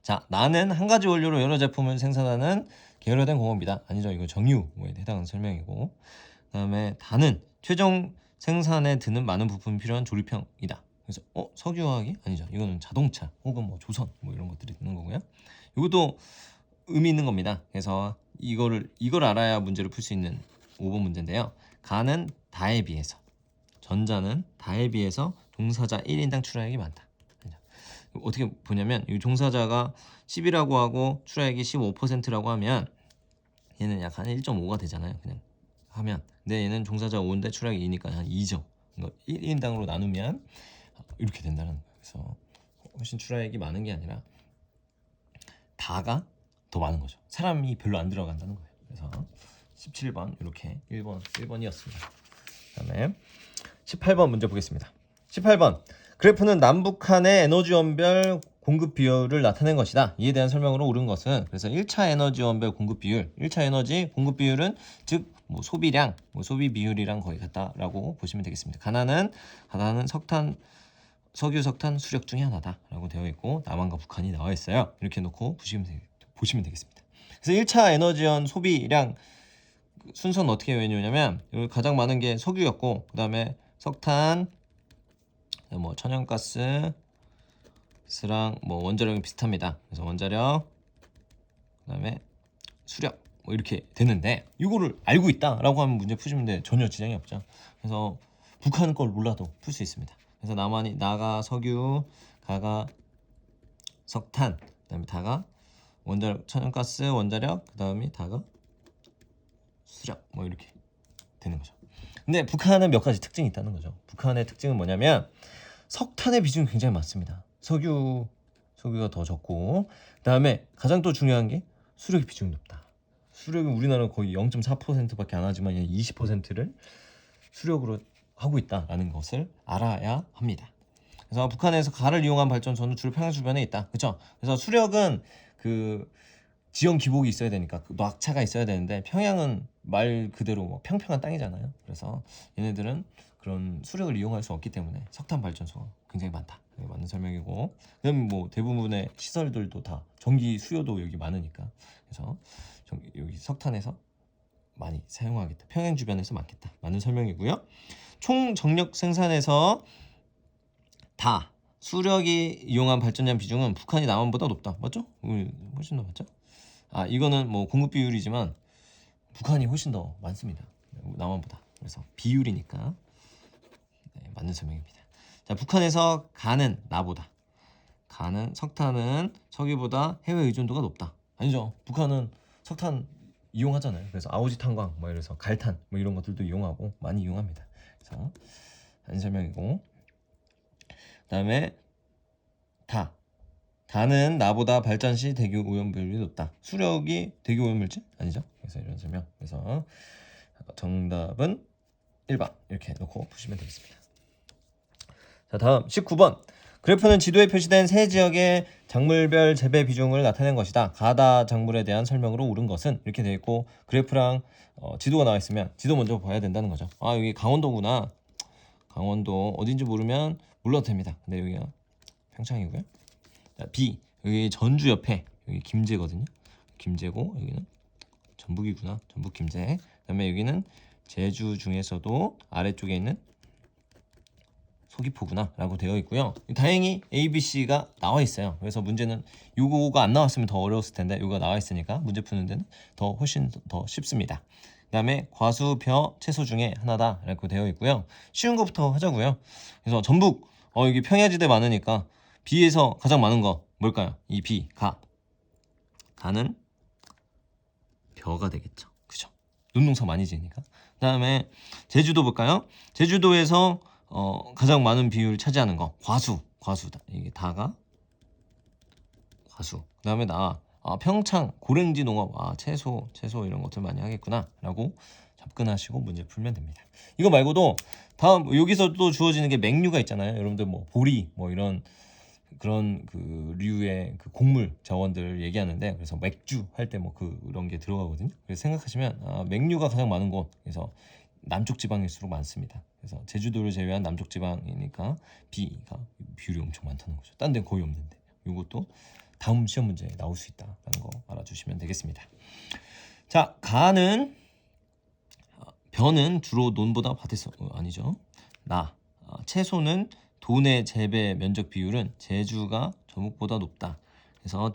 자, 나는 한 가지 원료로 여러 제품을 생산하는 계열화된 공업이다. 아니죠. 이거 정유에 해당하는 설명이고. 그다음에 다는 최종 생산에 드는 많은 부품이 필요한 조립형이다. 그래서 석유화학이 아니죠. 이거는 자동차 혹은 뭐 조선 뭐 이런 것들이 드는 거고요. 이것도 의미 있는 겁니다. 그래서 이걸 알아야 문제를 풀 수 있는 5번 문제인데요. 가는 다에 비해서 전자는 다에 비해서 종사자 1인당 출하액이 많다. 어떻게 보냐면 이 종사자가 10이라고 하고 출하액이 15%라고 하면 얘는 약 한 1.5가 되잖아요. 그냥 하면, 근데 얘는 종사자 5인데 출하기 2니까 한 2죠. 이거 1인당으로 나누면 이렇게 된다는 거예요. 그래서 훨씬 출하액이 많은 게 아니라 다가 더 많은 거죠. 사람이 별로 안 들어간다는 거예요. 그래서 17번 이렇게 1번이었습니다. 그다음에 18번 문제 보겠습니다. 18번 그래프는 남북한의 에너지원별 공급 비율을 나타낸 것이다. 이에 대한 설명으로 옳은 것은, 그래서 1차 에너지원별 공급 비율, 1차 에너지 공급 비율은 즉 뭐 소비량, 뭐 소비 비율이랑 거의 같다라고 보시면 되겠습니다. 가나는 석탄, 석유, 석탄 수력 중에 하나다라고 되어 있고 남한과 북한이 나와 있어요. 이렇게 놓고 보시면 되겠습니다. 그래서 1차 에너지원 소비량 순서는 어떻게 외우냐면 여기 가장 많은 게 석유였고, 그 다음에 석탄, 뭐 천연가스, 랑 뭐 원자력이 비슷합니다. 그래서 원자력, 그 다음에 수력 뭐 이렇게 되는데, 이거를 알고 있다라고 하면 문제 푸시면 돼. 전혀 지장이 없죠. 그래서 북한 걸 몰라도 풀 수 있습니다. 그래서 남한이 나가 석유, 가가 석탄, 그 다음에 다가 원자력, 천연가스, 원자력, 그 다음이 다가 수력 뭐 이렇게 되는 거죠. 근데 북한은 몇 가지 특징이 있다는 거죠. 북한의 특징은 뭐냐면 석탄의 비중이 굉장히 많습니다. 석유가 더 적고, 그 다음에 가장 또 중요한 게 수력의 비중이 높다. 수력은 우리나라는 거의 0.4%밖에 안 하지만 20%를 수력으로 하고 있다라는 것을 알아야 합니다. 그래서 북한에서 가를 이용한 발전소는 주로 평양 주변에 있다. 그렇죠? 그래서 수력은 그 지형 기복이 있어야 되니까 그 낙차가 있어야 되는데, 평양은 말 그대로 뭐 평평한 땅이잖아요. 그래서 얘네들은 그런 수력을 이용할 수 없기 때문에 석탄 발전소가 굉장히 많다. 이게 맞는 설명이고, 그다음 뭐 대부분의 시설들도 다 전기 수요도 여기 많으니까, 그래서 여기 석탄에서 많이 사용하겠다. 평양 주변에서 많겠다. 맞는 설명이고요. 총 정력 생산에서 다 수력이 이용한 발전량 비중은 북한이 남한보다 높다. 맞죠? 훨씬 더 맞죠? 이거는 뭐 공급 비율이지만 북한이 훨씬 더 많습니다. 남한보다. 그래서 비율이니까 맞는 설명입니다. 자, 북한에서 가는 나보다, 가는 석탄은 석유보다 해외 의존도가 높다. 아니죠. 북한은 석탄 이용하잖아요. 그래서 아오지 탄광, 뭐 이래서 갈탄, 뭐 이런 것들도 이용하고 많이 이용합니다. 그래서 맞는 설명이고, 그다음에 다는 나보다 발전 시 대기 오염 비율이 높다. 수력이 대기 오염 물질 아니죠? 그래서 이런 설명. 그래서 정답은 1번 이렇게 놓고 푸시면 되겠습니다. 자, 다음 19번. 그래프는 지도에 표시된 세 지역의 작물별 재배 비중을 나타낸 것이다. 가다 작물에 대한 설명으로 옳은 것은, 이렇게 되어 있고, 그래프랑 지도가 나와 있으면 지도 먼저 봐야 된다는 거죠. 여기 강원도구나. 강원도 어딘지 모르면 몰라도 됩니다. 근데 여기가 평창이고요. 자, B, 여기 전주 옆에 여기 김제거든요. 김제고, 여기는 전북이구나. 전북 김제. 그다음에 여기는 제주 중에서도 아래쪽에 있는 서귀포구나 라고 되어 있고요. 다행히 A, B, C가 나와 있어요. 그래서 문제는 요거가 안 나왔으면 더 어려웠을 텐데, 요거가 나와 있으니까 문제 푸는 데는 훨씬 더 쉽습니다. 그 다음에 과수, 벼, 채소 중에 하나다 라고 되어 있고요. 쉬운 것부터 하자고요. 그래서 전북, 여기 평야지대 많으니까 B에서 가장 많은 거 뭘까요? 이 B, 가는 벼가 되겠죠. 그죠? 눈농사 많이 지으니까. 그 다음에 제주도 볼까요? 제주도에서 가장 많은 비율을 차지하는 거 과수다. 이게 다가 과수. 그 다음에 평창 고랭지 농업, 채소 이런 것들 많이 하겠구나 라고 접근하시고 문제 풀면 됩니다. 이거 말고도 다음 여기서 또 주어지는 게 맹류가 있잖아요. 여러분들 뭐 보리 뭐 이런 그런 그 류의 그 곡물 자원들을 얘기하는데, 그래서 맥주 할 때 뭐 그런 게 들어가거든요. 그래서 생각하시면 맹류가 가장 많은 곳, 그래서 남쪽 지방일수록 많습니다. 그래서 제주도를 제외한 남쪽 지방이니까 B가 비율이 엄청 많다는 거죠. 딴 데는 거의 없는데, 이것도 다음 시험 문제에 나올 수 있다라는 거 알아주시면 되겠습니다. 자, 벼는 주로 논보다 밭에서 아니죠. 채소는 도내 재배 면적 비율은 제주가 전북보다 높다. 그래서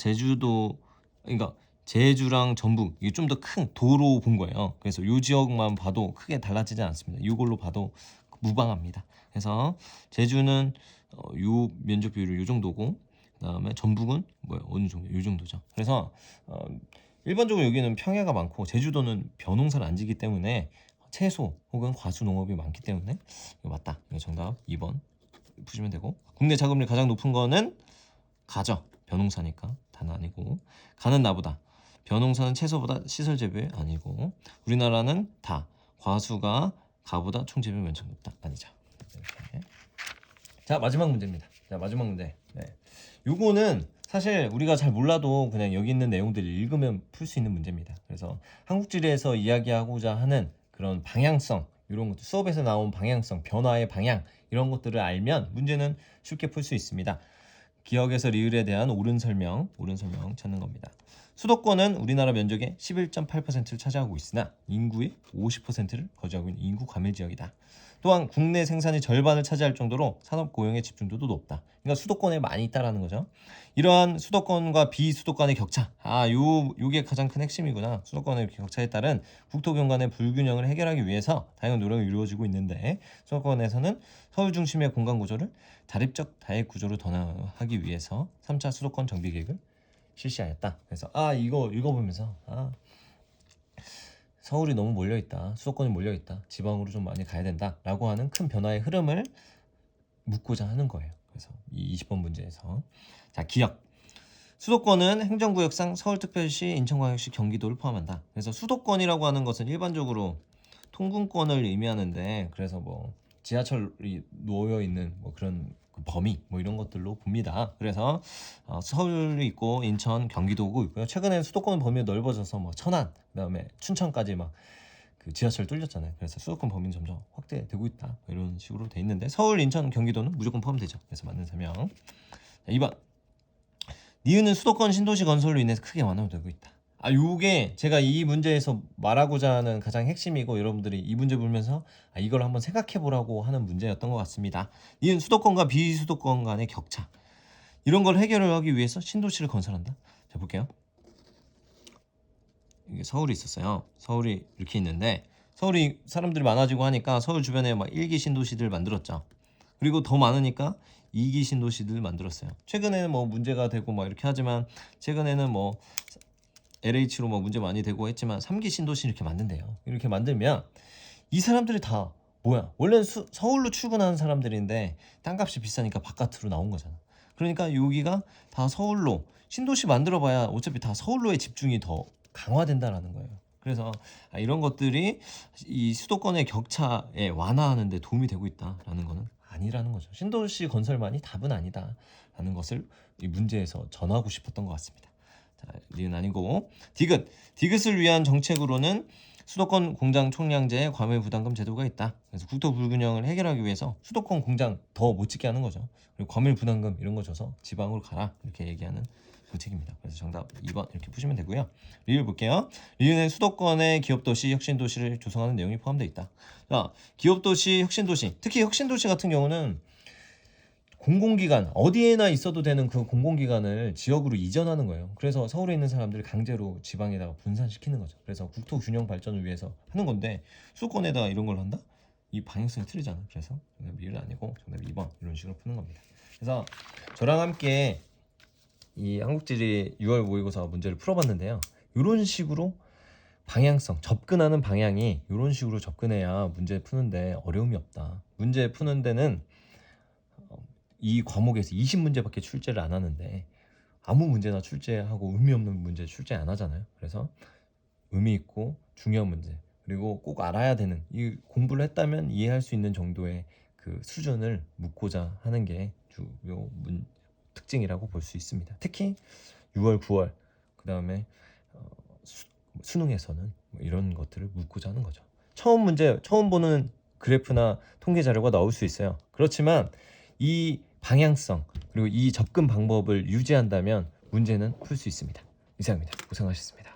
그러니까 제주랑 전북, 이게 좀 더 큰 도로 본 거예요. 그래서 이 지역만 봐도 크게 달라지지 않습니다. 이걸로 봐도 무방합니다. 그래서 제주는 요 면적 비율이 요 정도고, 그다음에 전북은 어느 정도, 요 정도죠. 그래서 일반적으로 여기는 평야가 많고 제주도는 벼농사를 안 지기 때문에 채소 혹은 과수 농업이 많기 때문에 이거 맞다. 이거 정답 2번 푸시면 되고, 국내 자급률이 가장 높은 거는 가죠. 벼농사니까 다는 아니고, 가는 나보다, 벼농사는 채소보다 시설 재배 아니고, 우리나라는 다, 과수가 가보다 총 재배 면적 높다 아니죠. 이렇게. 자, 마지막 문제입니다. 자, 마지막 문제. 네. 요거는 사실 우리가 잘 몰라도 그냥 여기 있는 내용들을 읽으면 풀 수 있는 문제입니다. 그래서 한국지리에서 이야기하고자 하는 그런 방향성, 이런 것도 수업에서 나온 방향성, 변화의 방향, 이런 것들을 알면 문제는 쉽게 풀 수 있습니다. 기역에서 리을에 대한 옳은 설명 찾는 겁니다. 수도권은 우리나라 면적의 11.8%를 차지하고 있으나 인구의 50%를 거주하고 있는 인구 과밀 지역이다. 또한 국내 생산의 절반을 차지할 정도로 산업 고용의 집중도도 높다. 그러니까 수도권에 많이 있다라는 거죠. 이러한 수도권과 비수도권의 격차, 요게 가장 큰 핵심이구나. 수도권의 격차에 따른 국토 간의 불균형을 해결하기 위해서 다양한 노력이 이루어지고 있는데, 수도권에서는 서울 중심의 공간 구조를 다립적 다액 구조로 전환하기 위해서 3차 수도권 정비 계획을 실시하였다. 그래서 이거 읽어보면서 서울이 너무 몰려있다, 수도권이 몰려있다, 지방으로 좀 많이 가야 된다 라고 하는 큰 변화의 흐름을 묻고자 하는 거예요. 그래서 이 20번 문제에서, 자, 기역. 수도권은 행정구역상 서울특별시, 인천광역시, 경기도를 포함한다. 그래서 수도권이라고 하는 것은 일반적으로 통근권을 의미하는데, 그래서 뭐 지하철이 놓여 있는 뭐 그런 범위 뭐 이런 것들로 봅니다. 그래서 서울이 있고 인천, 경기도고 있고요. 최근에 수도권 범위가 넓어져서 뭐 천안, 그다음에 춘천까지 막 그 지하철 뚫렸잖아요. 그래서 수도권 범위는 점점 확대되고 있다. 이런 식으로 돼 있는데, 서울, 인천, 경기도는 무조건 포함되죠. 그래서 맞는 설명. 자, 2번. 니은은 수도권 신도시 건설로 인해서 크게 완화되고 있다. 요게 제가 이 문제에서 말하고자 하는 가장 핵심이고, 여러분들이 이 문제 보면서 이걸 한번 생각해 보라고 하는 문제였던 것 같습니다. 니은 수도권과 비수도권 간의 격차, 이런 걸 해결을 하기 위해서 신도시를 건설한다. 자, 볼게요. 이게 서울이 있었어요. 서울이 이렇게 있는데, 서울이 사람들이 많아지고 하니까 서울 주변에 막 1기 신도시들 만들었죠. 그리고 더 많으니까 2기 신도시들 만들었어요. 최근에는 뭐 문제가 되고 막 이렇게 하지만, 최근에는 뭐 LH로 뭐 문제 많이 되고 했지만 3기 신도시 이렇게 만든대요. 이렇게 만들면 이 사람들이 다 뭐야? 원래는 서울로 출근하는 사람들인데 땅값이 비싸니까 바깥으로 나온 거잖아. 그러니까 여기가 다 서울로, 신도시 만들어봐야 어차피 다 서울로의 집중이 더 강화된다라는 거예요. 그래서 이런 것들이 이 수도권의 격차에 완화하는 데 도움이 되고 있다라는 거는 아니라는 거죠. 신도시 건설만이 답은 아니다라는 것을 이 문제에서 전하고 싶었던 것 같습니다. 자, 리은 아니고 디귿. 디귿을 위한 정책으로는 수도권 공장 총량제 과밀 부담금 제도가 있다. 그래서 국토 불균형을 해결하기 위해서 수도권 공장 더 못 짓게 하는 거죠. 그리고 과밀 부담금 이런 거 줘서 지방으로 가라, 이렇게 얘기하는 정책입니다. 그래서 정답 2번 이렇게 푸시면 되고요. 리을 볼게요. 리은은 수도권의 기업도시, 혁신도시를 조성하는 내용이 포함되어 있다. 자, 기업도시, 혁신도시, 특히 혁신도시 같은 경우는 공공기관, 어디에나 있어도 되는 그 공공기관을 지역으로 이전하는 거예요. 그래서 서울에 있는 사람들을 강제로 지방에다가 분산시키는 거죠. 그래서 국토 균형 발전을 위해서 하는 건데, 수도권에다가 이런 걸 한다? 이 방향성이 틀리잖아. 그래서 정답 1은 아니고 정답 2번, 이런 식으로 푸는 겁니다. 그래서 저랑 함께 이 한국지리 6월 모의고사 문제를 풀어봤는데요. 이런 식으로 방향성, 접근하는 방향이 이런 식으로 접근해야 문제 푸는데 어려움이 없다. 문제 푸는 데는 이 과목에서 20문제밖에 출제를 안 하는데, 아무 문제나 출제하고 의미 없는 문제 출제 안 하잖아요. 그래서 의미 있고 중요한 문제, 그리고 꼭 알아야 되는, 이 공부를 했다면 이해할 수 있는 정도의 그 수준을 묻고자 하는 게 주요 특징이라고 볼 수 있습니다. 특히 6월, 9월, 그 다음에 수능에서는 이런 것들을 묻고자 하는 거죠. 처음 보는 그래프나 통계 자료가 나올 수 있어요. 그렇지만 이 방향성 그리고 이 접근 방법을 유지한다면 문제는 풀 수 있습니다. 이상입니다. 고생하셨습니다.